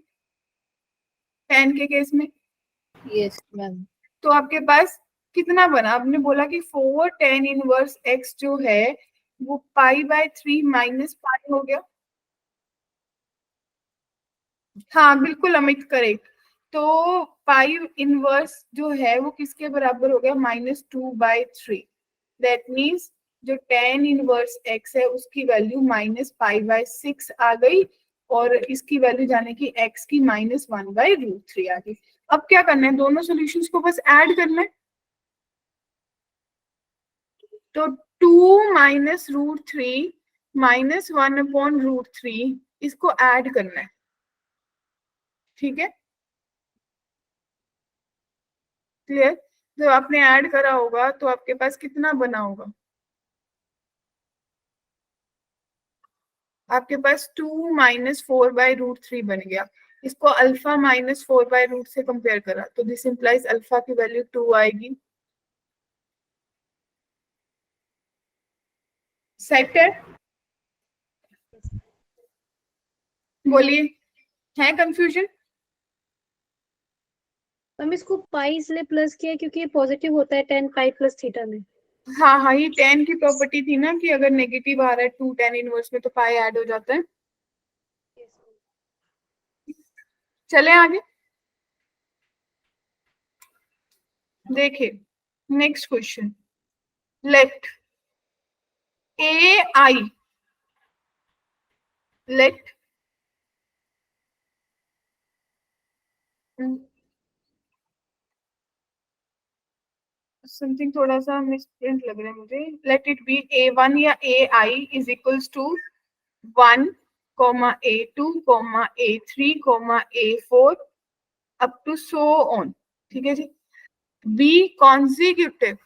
tan के केस में। Yes ma'am. तो आपके पास कितना बना? आपने बोला कि 4 tan इनवर्स x जो है वो π/3 माइनस पाई हो गया। हाँ बिल्कुल अमित, करेक्ट। तो पाई इनवर्स जो है वो किसके बराबर हो गया? -2/3। दैट मीन्स जो tan इनवर्स x है उसकी वैल्यू -π/6 आ गई, और इसकी वैल्यू जाने की x की -1/√3 आ गई। अब क्या करना है, दोनों सॉल्यूशंस को बस ऐड करना है। तो 2 माइनस रूट थ्री माइनस 1/√3 इसको ऐड करना है, ठीक है, क्लियर। जब आपने ऐड करा होगा तो आपके पास कितना बना होगा, आपके पास 2 माइनस 4/√3 बन गया। इसको अल्फा माइनस 4/रूट से कंपेयर करा तो दिस इंप्लाइज अल्फा की वैल्यू 2 आएगी। सेट है, बोलिए, है कंफ्यूजन? मैम इसको पाई इसलिए प्लस किया क्योंकि ये पॉजिटिव होता है tan पाई प्लस थीटा में। हाँ हाँ, ये tan की प्रॉपर्टी थी ना कि अगर नेगेटिव आ रहा है 2 tan इनवर्स में तो पाई ऐड हो जाता है। चले आगे, देखिए next question. Let AI, let something थोड़ा सा मिसप्रिंट लग रहा है मुझे। लेट इट बी A1 या AI is equals to 1, A2, A3, A4 up to so on, ठीक है जी। Be consecutive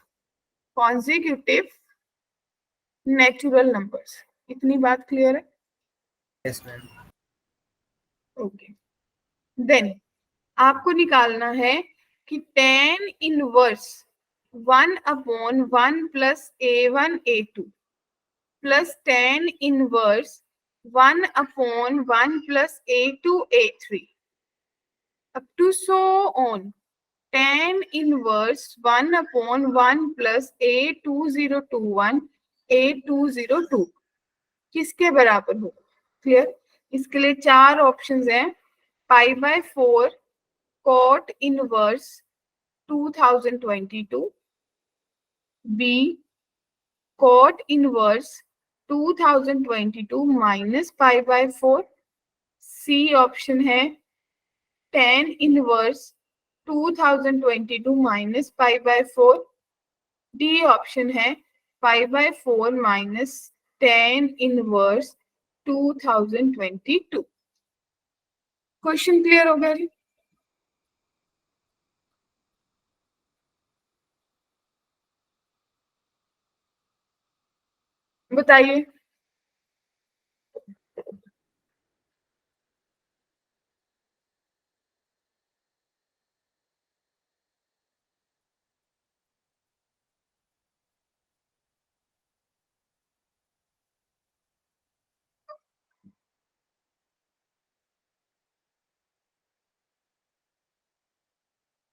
natural numbers. इतनी बात क्लियर है? Yes ma'am. ओके, देन आपको निकालना है कि tan inverse 1/1 plus A1 A2 plus tan inverse 1/1 plus A2 A3 up to so on tan inverse 1/1 plus A2021 A202 किसके बराबर होगा, क्लियर। इसके लिए चार ऑप्शंस हैं। π/4 cot inverse 2022, B cot inverse 2022 minus π/4, C option है tan inverse 2022 minus π/4, D option है π/4 minus tan inverse 2022। Question clear हो गया जी? बताइए।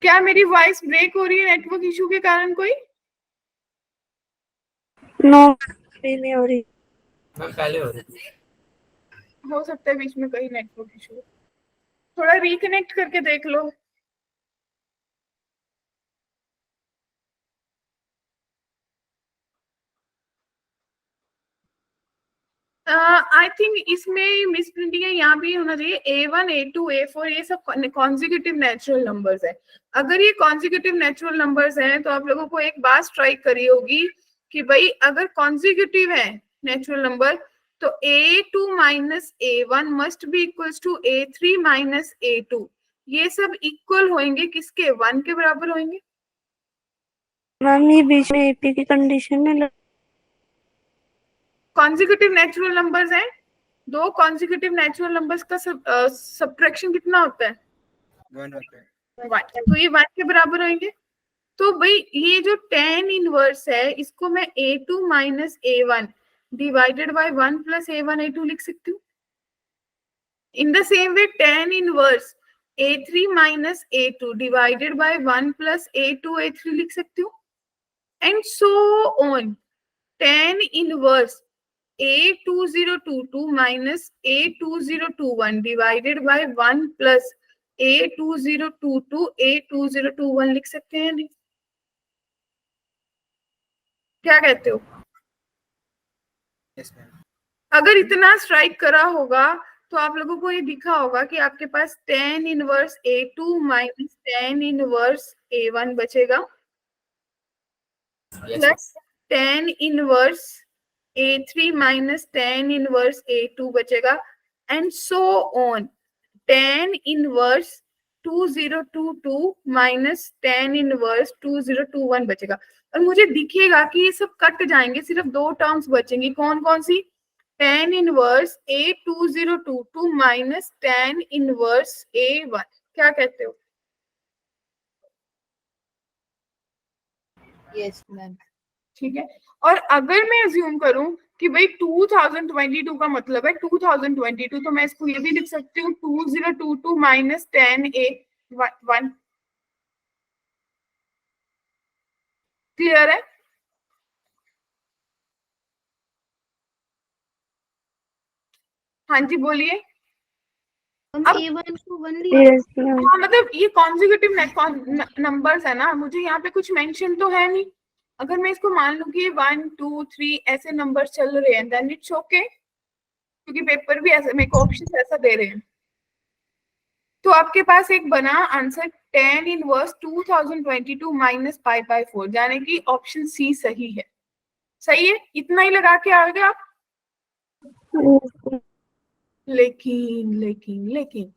क्या मेरी वॉइस ब्रेक हो रही है नेटवर्क इशू के कारण कोई? नो नहीं हो रही। मैम पहले हो रही थी। हो सकता है बीच में कहीं नेटवर्क इशू, थोड़ा रिकनेक्ट करके देख लो। आई थिंक इसमें मिस प्रिंटिंग है, यहाँ भी होना चाहिए A1 A2 A4 ये सब कॉन्जिक्यूटिव नेचुरल नंबर्स है। अगर ये कॉन्जिक्यूटिव नेचुरल नंबर्स हैं तो आप लोगों को एक बात स्ट्राइक करी होगी कि भाई अगर कॉन्जिक्यूटिव है नेचुरल नंबर तो A2 minus A1 must be equals to A3 minus A2। ये सब इक्वल होंगे किसके, 1 के बराबर होंगे। मैम ये बीच में एपी की कंडीशन में कॉन्जिक्यूटिव नेचुरल नंबर्स हैं, दो कॉन्जिक्यूटिव नेचुरल नंबर्स का सब्ट्रैक्शन कितना होता है, 1 होता है। 1। तो ये 1 के बराबर होंगे। तो भाई ये जो tan इनवर्स है इसको मैं A2 minus A1 divided by 1 plus A1 A2 लिख सकती हूँ। In the same way tan inverse A3 minus A2 divided by 1 plus A2 A3 लिख सकती हूँ, and so on. tan inverse A2022 minus A2021 divided by 1 plus A2022 A2021 लिख सकते हैं नहीं? क्या कहते हो? Yes ma'am. अगर इतना स्ट्राइक करा होगा तो आप लोगों को ये दिखा होगा कि आपके पास tan inverse A2 minus tan inverse A1 बचेगा Yes. Plus tan inverse A3 minus tan inverse A2 बचेगा and so on tan inverse 2022 minus tan inverse 2021 बचेगा। और मुझे दिखेगा कि ये सब कट जाएंगे, सिर्फ दो टर्म्स बचेंगी। कौन कौन सी? tan inverse A2022 minus tan inverse A1। क्या कहते हो? Yes ma'am. ठीक है। और अगर मैं अज्यूम करूं कि भाई 2022 का मतलब है 2022, तो मैं इसको ये भी लिख सकती हूँ 2022 माइनस tan A1। क्लियर है? हाँ जी बोलिए। अब A1 को 1 लिया। Yes, ma'am. हाँ मतलब ये कॉन्जिक्यूटिव नंबर्स है ना, मुझे यहाँ पे कुछ मेंशन तो है नहीं। अगर मैं इसको मान लूं कि 1 2 3 ऐसे नंबर चल रहे हैं देन इट्स ओके, क्योंकि पेपर भी ऐसा मेरे को ऑप्शन ऐसा दे रहे हैं। तो आपके पास एक बना आंसर tan इनवर्स 2022 माइनस π/4, यानी कि ऑप्शन सी सही है। सही है, इतना ही लगा के आ गए आप। Yes, लेकिन लेकिन लेकिन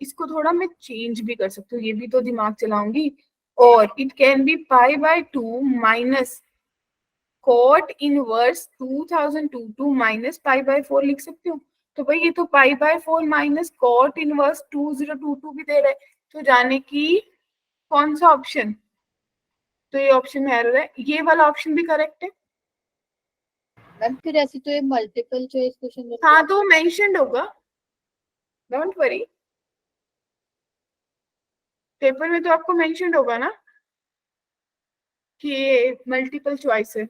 इसको थोड़ा मैं चेंज भी कर सकती हूँ, ये भी तो दिमाग चलाऊंगी। और it can be π/2 minus cot inverse 2022 minus π/4 लिख सकती हूँ। तो भाई ये तो π/4 माइनस cot इनवर्स 2022 भी दे रहा है, तो जाने की कौन सा ऑप्शन? तो ये ऑप्शन में एरर है, ये वाला ऑप्शन भी करेक्ट है। मैम फिर ऐसे तो ये मल्टीपल चॉइस क्वेश्चन हाँ तो मेंशन्ड होगा, डोंट वरी। पेपर में तो आपको मेंशन्ड होगा ना कि ये मल्टीपल चॉइस है।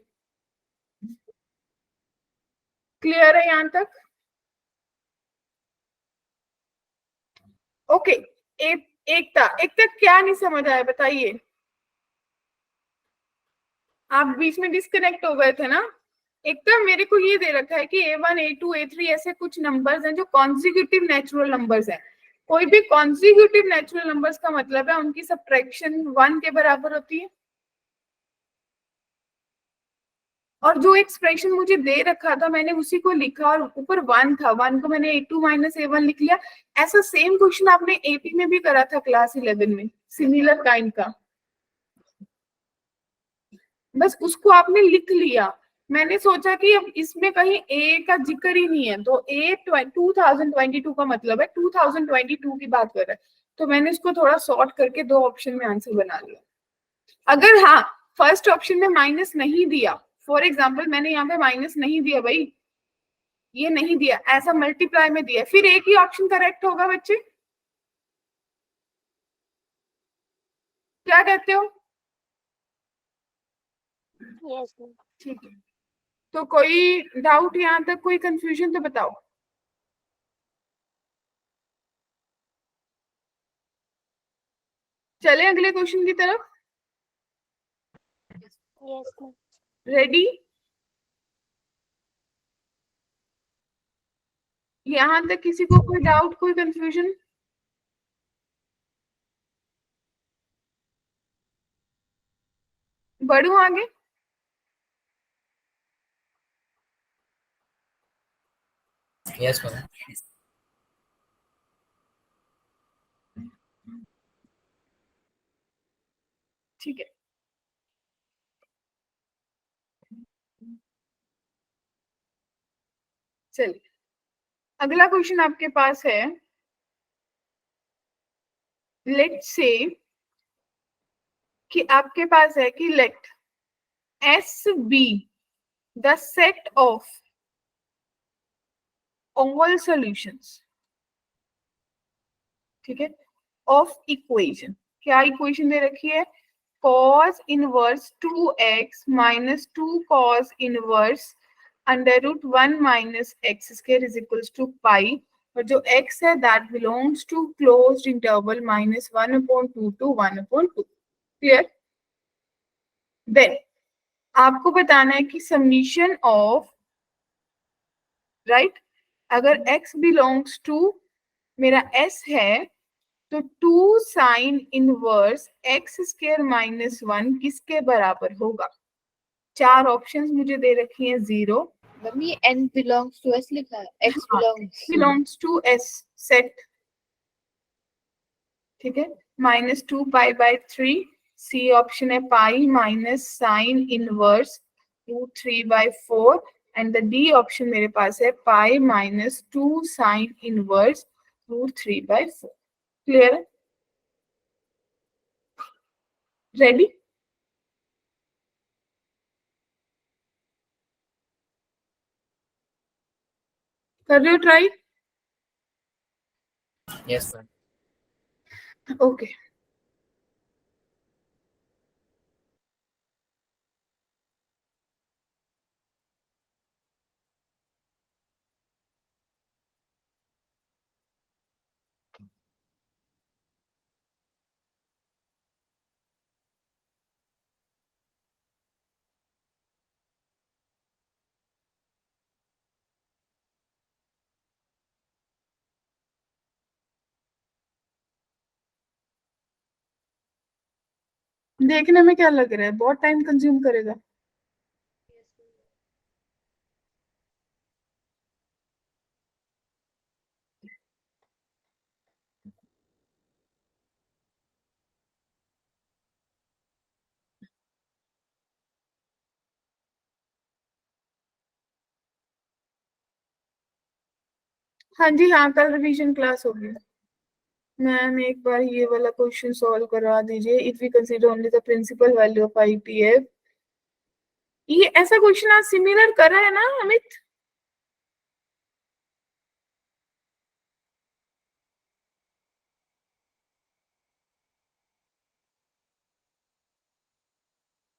क्लियर है यहाँ तक? ओके। एकता क्या नहीं समझ आया बताइए। आप बीच में डिस्कनेक्ट हो गए थे ना। एकता मेरे को ये दे रखा है कि A1 A2 A3 ऐसे कुछ नंबर्स हैं जो कॉन्जिक्यूटिव नेचुरल नंबर्स हैं। कोई भी कॉन्जिक्यूटिव नेचुरल नंबर्स का मतलब है उनकी सब्ट्रैक्शन 1 के बराबर होती है। और जो एक्सप्रेशन मुझे दे रखा था मैंने उसी को लिखा, और ऊपर 1 था, 1 को मैंने A2 माइनस A1 लिख लिया। ऐसा सेम क्वेश्चन आपने AP में भी करा था क्लास 11 में, सिमिलर काइंड का, बस उसको आपने लिख लिया। मैंने सोचा कि अब इसमें कहीं A का जिक्र ही नहीं है, तो A 2022 का मतलब है 2022 की बात कर रहा है, तो मैंने इसको थोड़ा सॉर्ट करके दो ऑप्शन में आंसर बना लिया। अगर हाँ फर्स्ट ऑप्शन में माइनस नहीं दिया, फॉर एग्जाम्पल मैंने यहाँ पे माइनस नहीं दिया भाई, ये नहीं दिया, ऐसा मल्टीप्लाई में दिया, फिर एक ही ऑप्शन करेक्ट होगा बच्चे। क्या कहते हो? yes, ma'am. ठीक है, तो कोई डाउट यहाँ तक, कोई कंफ्यूजन तो बताओ। चले अगले क्वेश्चन की तरफ। Yes, ma'am. रेडी? यहाँ तक किसी को कोई डाउट, कोई कंफ्यूजन? बढ़ू आगे? Yes, ma'am. ठीक है, चलिए अगला क्वेश्चन आपके पास है। लेट्स से कि आपके पास है कि let S be the set of all solutions, ठीक है, ऑफ इक्वेशन। क्या इक्वेशन दे रखी है? cos inverse 2x minus 2 cos inverse under root 1 minus x square is equals to pi, और जो x है that belongs to closed interval minus 1/2 to 1/2। Clear? Then आपको बताना है कि समीशन ऑफ, राइट, अगर x बिलोंग्स टू मेरा s है तो 2 sine inverse x square minus 1 किसके बराबर होगा? 4 ऑप्शंस मुझे दे रखी हैं 0 mummy n belongs to s लिखा है, x belongs to s set, ठीक है, -2 पाई बाय 3, सी ऑप्शन है pi minus sine inverse √3/4 and the D option मेरे पास है पाई -2 साइन इनवर्स √3/4। क्लियर है? रेडी? कर रहे हो ट्राई? Yes, ma'am. ओके देखने में क्या लग रहा है? बहुत टाइम कंज्यूम करेगा? हाँ जी, हाँ, कल रिवीजन क्लास होगी। मैम एक बार ये वाला क्वेश्चन सॉल्व करवा दीजिए। If we consider only the principal value of IPF, ये ऐसा क्वेश्चन आज सिमिलर करा है ना अमित?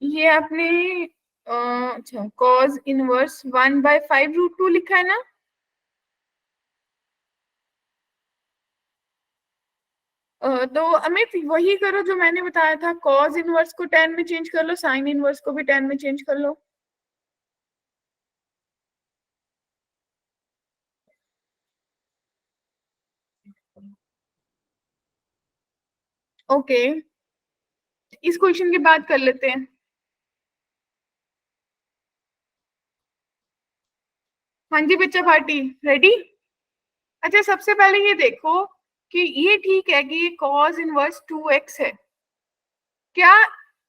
ये आपने अच्छा cos इनवर्स 1/5√2 लिखा है ना? तो अमित वही करो जो मैंने बताया था, cos इनवर्स को tan में चेंज कर लो, sin इनवर्स को भी tan में चेंज कर लो। ओके, इस क्वेश्चन की बात कर लेते हैं। हाँ जी बच्चा पार्टी रेडी? अच्छा सबसे पहले ये देखो कि ये ठीक है कि ये cos इनवर्स 2x है, क्या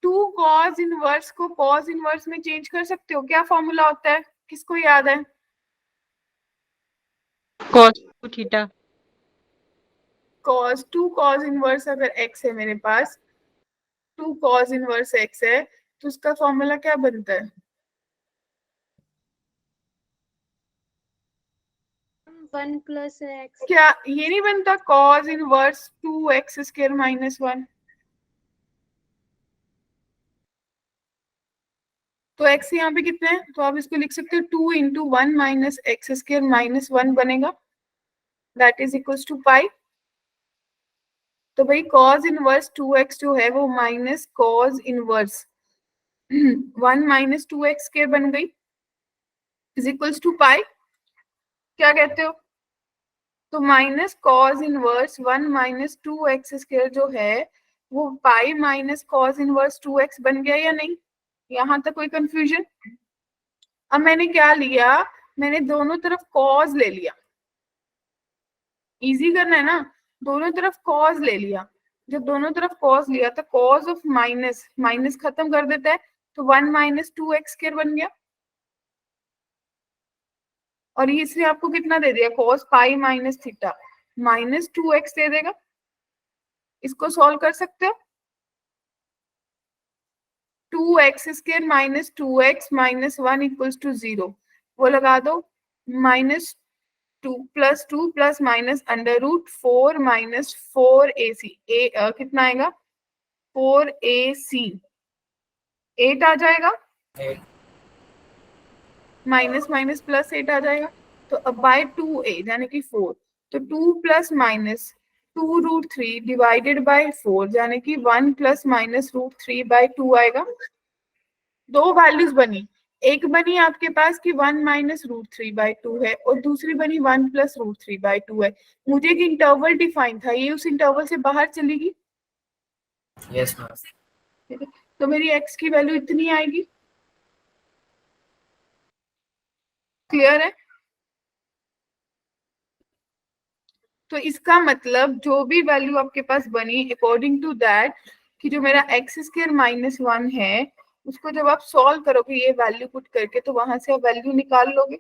2 cos इनवर्स को cos इनवर्स में चेंज कर सकते हो? क्या फॉर्मूला होता है, किसको याद है? cos 2 theta. cos 2 cos inverse अगर x है मेरे पास, 2 cos इनवर्स x है, तो उसका फॉर्मूला क्या बनता है? 1 + x। क्या ये नहीं बनता cos inverse 2x square minus 1? तो x यहाँ पे कितना है, तो आप इसको लिख सकते हो 2 × 1 - x स्क्वायर माइनस 1 बनेगा, दैट इज इक्वल्स टू पाई। तो भाई cos इनवर्स 2x जो है वो minus cos inverse 1 - 2x square बन गई, इज इक्वल्स टू पाई। क्या कहते हो? तो minus cos inverse 1 - 2x square जो है वो pi minus cos inverse 2x बन गया या नहीं? यहाँ तक कोई कंफ्यूजन? अब मैंने क्या लिया, मैंने दोनों तरफ cos ले लिया, इजी करना है ना, दोनों तरफ cos ले लिया। जब दोनों तरफ cos लिया तो cos ऑफ माइनस, माइनस खत्म कर देता है, तो 1 - 2x स्क्वायर बन गया। और ये इसलिए आपको कितना दे दिया, cos pi minus theta -2x दे देगा। इसको सॉल्व कर सकते हो, 2x square minus 2x minus 1 equals to 0, वो लगा दो, -2 + 2 + माइनस √4 - 4ac, कितना आएगा 4ac, 8 आ जाएगा, Eight. माइनस माइनस प्लस 8 आ जाएगा, तो अब बाय 2a यानी कि 4, तो 2 + माइनस 2√3 डिवाइडेड बाय 4 यानी कि 1 ± √3/2 आएगा। दो वैल्यूज बनी, एक बनी आपके पास कि 1 माइनस रूट 3/2 है और दूसरी बनी 1 प्लस रूट 3/2 है। मुझे एक इंटरवल डिफाइन था, ये उस इंटरवल से बाहर चलेगी। Yes ma'am. ठीक है, तो मेरी x की वैल्यू इतनी आएगी। क्लियर है? तो इसका मतलब जो भी वैल्यू आपके पास बनी अकॉर्डिंग टू दैट कि जो मेरा x² माइनस 1 है, उसको जब आप सॉल्व करोगे ये वैल्यू पुट करके, तो वहां से आप वैल्यू निकाल लोगे।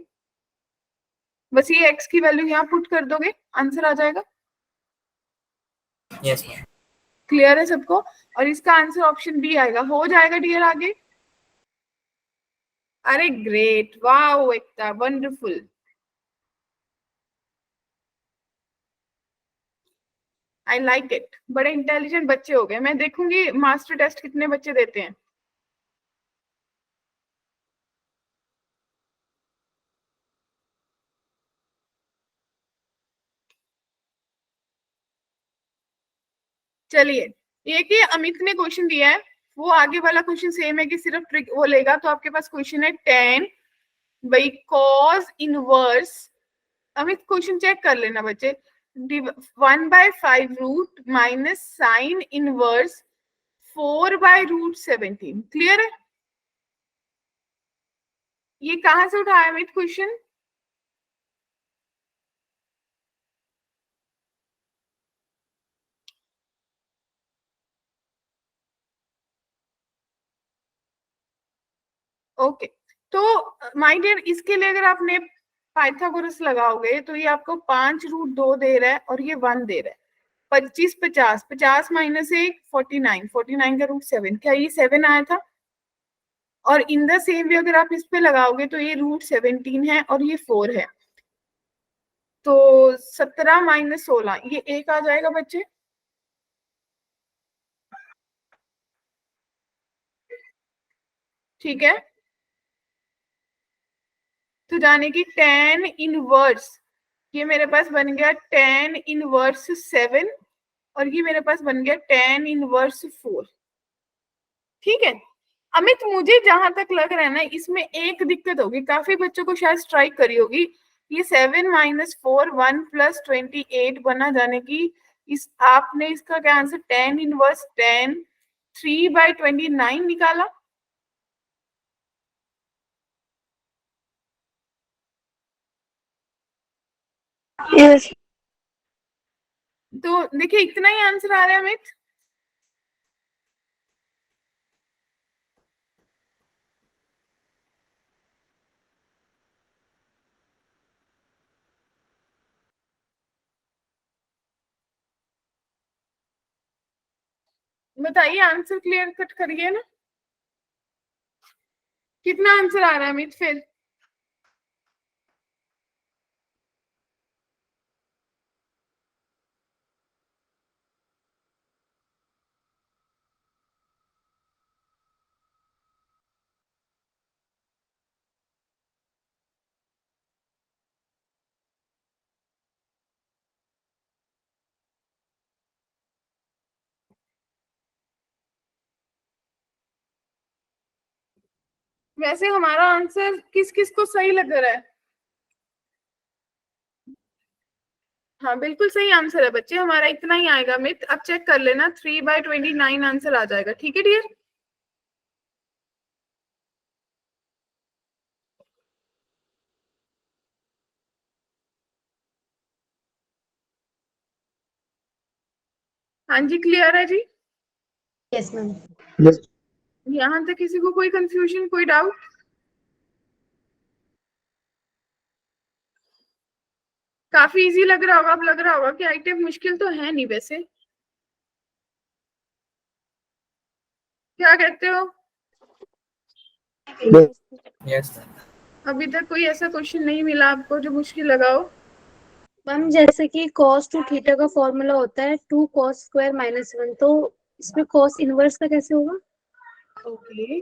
बस ये x की वैल्यू यहाँ पुट कर दोगे, आंसर आ जाएगा। Yes ma'am. क्लियर है सबको? और इसका आंसर ऑप्शन बी आएगा। हो जाएगा डियर आगे? अरे great, wow, Ekta, wonderful. I like it. बड़े इंटेलिजेंट बच्चे हो गए। मैं देखूंगी मास्टर टेस्ट कितने बच्चे देते हैं। चलिए, ये कि अमित ने क्वेश्चन दिया है, वो आगे वाला क्वेश्चन सेम है कि सिर्फ ट्रिक वो लेगा। तो आपके पास क्वेश्चन है 10 by cos inverse. Amit question check कर लेना बच्चे। 1/5 root minus sine inverse 4/√17। Clear है? ये कहां से उठाया अमित क्वेश्चन? ओके, तो माय डियर, इसके लिए अगर आपने पाइथागोरस लगाओगे तो ये आपको 5√2 दे रहा है और ये 1 दे रहा है। 25 50 50 माइनस 1 49 49 का रूट 7, क्या ये 7 आया था? और इन द सेम वे अगर आप इस पे लगाओगे तो ये √17 है और ये 4 है, तो 17 माइनस 16 ये 1 आ जाएगा बच्चे। ठीक है, तो जाने की tan इनवर्स, ये मेरे पास बन गया tan इनवर्स 7 और ये मेरे पास बन गया tan इनवर्स 4। ठीक है अमित, मुझे जहां तक लग रहा है ना, इसमें एक दिक्कत होगी, काफी बच्चों को शायद स्ट्राइक करी होगी। ये 7 माइनस 4 1 प्लस 28 बना जाने की, इस आपने इसका क्या आंसर tan इनवर्स 10 3/29 निकाला। यस तो देखिए इतना ही आंसर आ रहा है अमित। बताइए, आंसर क्लियर कट करिए ना। कितना आंसर आ रहा है अमित फिर? वैसे हमारा आंसर किस किस को सही लग रहा है? हाँ बिल्कुल सही आंसर है बच्चे, हमारा इतना ही आएगा अमित। अब चेक कर लेना, 3/29 आंसर आ जाएगा। ठीक है डियर? हाँ जी, क्लियर है जी? Yes ma'am. यहाँ तक किसी को कोई कंफ्यूजन, कोई डाउट? काफी इजी लग रहा होगा, अब लग रहा होगा कि आईटेम मुश्किल तो है नहीं वैसे, क्या कहते हो? यस। अभी तक कोई ऐसा क्वेश्चन नहीं मिला आपको जो मुश्किल लगा हो? मैम जैसे कि cos 2 थीटा का फॉर्मूला होता है 2 cos स्क्वायर माइनस 1, तो इसमें cos इनवर्स का कैसे होगा? ओके,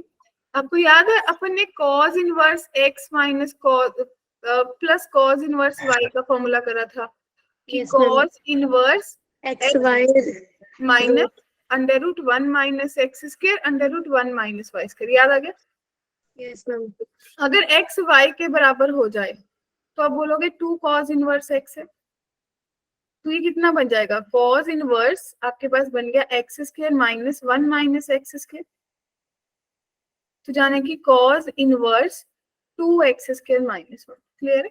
आपको याद है अपन ने cos inverse x minus cos plus cos inverse y का फॉर्मूला करा था कि Yes, ma'am. cos inverse x y minus √1 minus x square √1 minus y square. याद आ गया? Yes ma'am. अगर x y के बराबर हो जाए तो आप बोलोगे 2 cos इनवर्स x है, तो ये कितना बन जाएगा? cos इनवर्स आपके पास बन गया x square minus 1 minus x square, तो जाने की cos inverse 2x square minus 1। Clear है?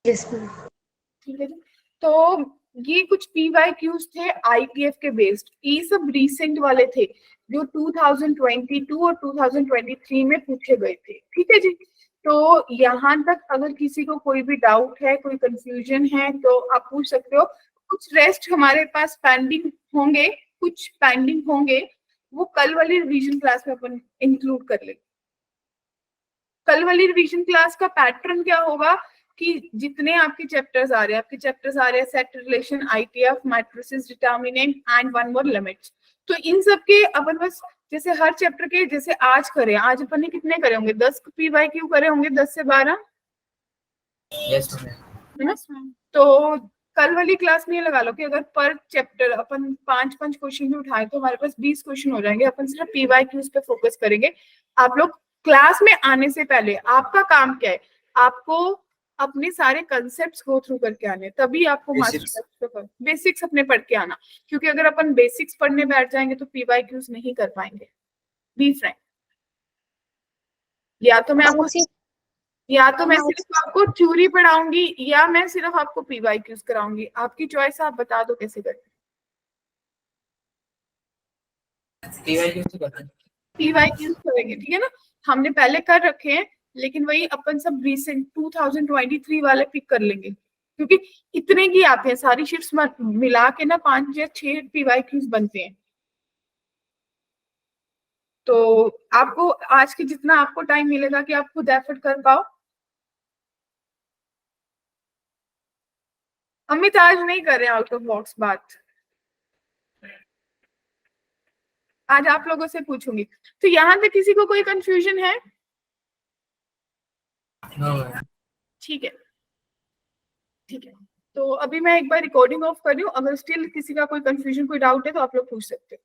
Yes ma'am. ठीक है जी। तो ये कुछ PYQs थे ITF के बेस्ड, ये सब रिसेंट वाले थे जो 2022 और 2023 में पूछे गए थे। ठीक है जी। तो यहाँ तक अगर किसी को कोई भी डाउट है, कोई कंफ्यूजन है तो आप पूछ सकते हो। कुछ रेस्ट हमारे पास पेंडिंग होंगे, कुछ पेंडिंग होंगे, वो कल वाली रिवीजन क्लास में अपन इंक्लूड कर लेंगे। कल वाली रिवीजन क्लास का पैटर्न क्या होगा कि जितने आपके चैप्टर्स आ रहे हैं, आपके चैप्टर्स आ रहे हैं set relation, ITF, matrices, determinant and one more limits. तो इन सब के अपन बस जैसे हर चैप्टर के जैसे आज करें, आज अपन ने कितने करे होंगे? 10 PYQ करे होंगे, 10 से 12, यस मैम। है ना? तो कल वाली क्लास में ये लगा लो कि अगर पर चैप्टर अपन 5-5 क्वेश्चन भी उठाए तो हमारे पास 20 क्वेश्चन हो जाएंगे। अपन सिर्फ PYQs पे फोकस करेंगे। आप लोग क्लास में आने से पहले आपका काम क्या है? आपको अपने सारे कंसेप्ट्स गो थ्रू करके आने, तभी आपको बेसिक्स अपने पढ़ के आना। क्योंकि अगर अपन बेसिक्स पढ़ने बैठ जाएंगे तो PYQs नहीं कर पाएंगे। Be frank. या तो मैं सिर्फ आपको थ्योरी पढ़ाऊंगी या मैं सिर्फ आपको PYQs कराऊंगी, आपकी चॉइस। आप बता दो कैसे करते हैं। PYQs करेंगे, ठीक है ना? हमने पहले कर रखे हैं, लेकिन वही अपन सब रिसेंट 2023 वाले पिक कर लेंगे, क्योंकि इतने की आते हैं सारी शीट्स मिला के ना 5 या 6 PYQs बनते हैं। तो आपको आज के जितना आपको टाइम मिलेगा कि आप खुद एफर्ट कर पाओ। अमित आज नहीं कर रहे आउट ऑफ बॉक्स बात, आज आप लोगों से पूछूंगी। तो यहाँ पे किसी को कोई कंफ्यूजन है? ठीक है, ठीक है। तो अभी मैं एक बार रिकॉर्डिंग ऑफ कर रही हूँ, अगर स्टिल किसी का कोई कंफ्यूजन, कोई डाउट है तो आप लोग पूछ सकते हो।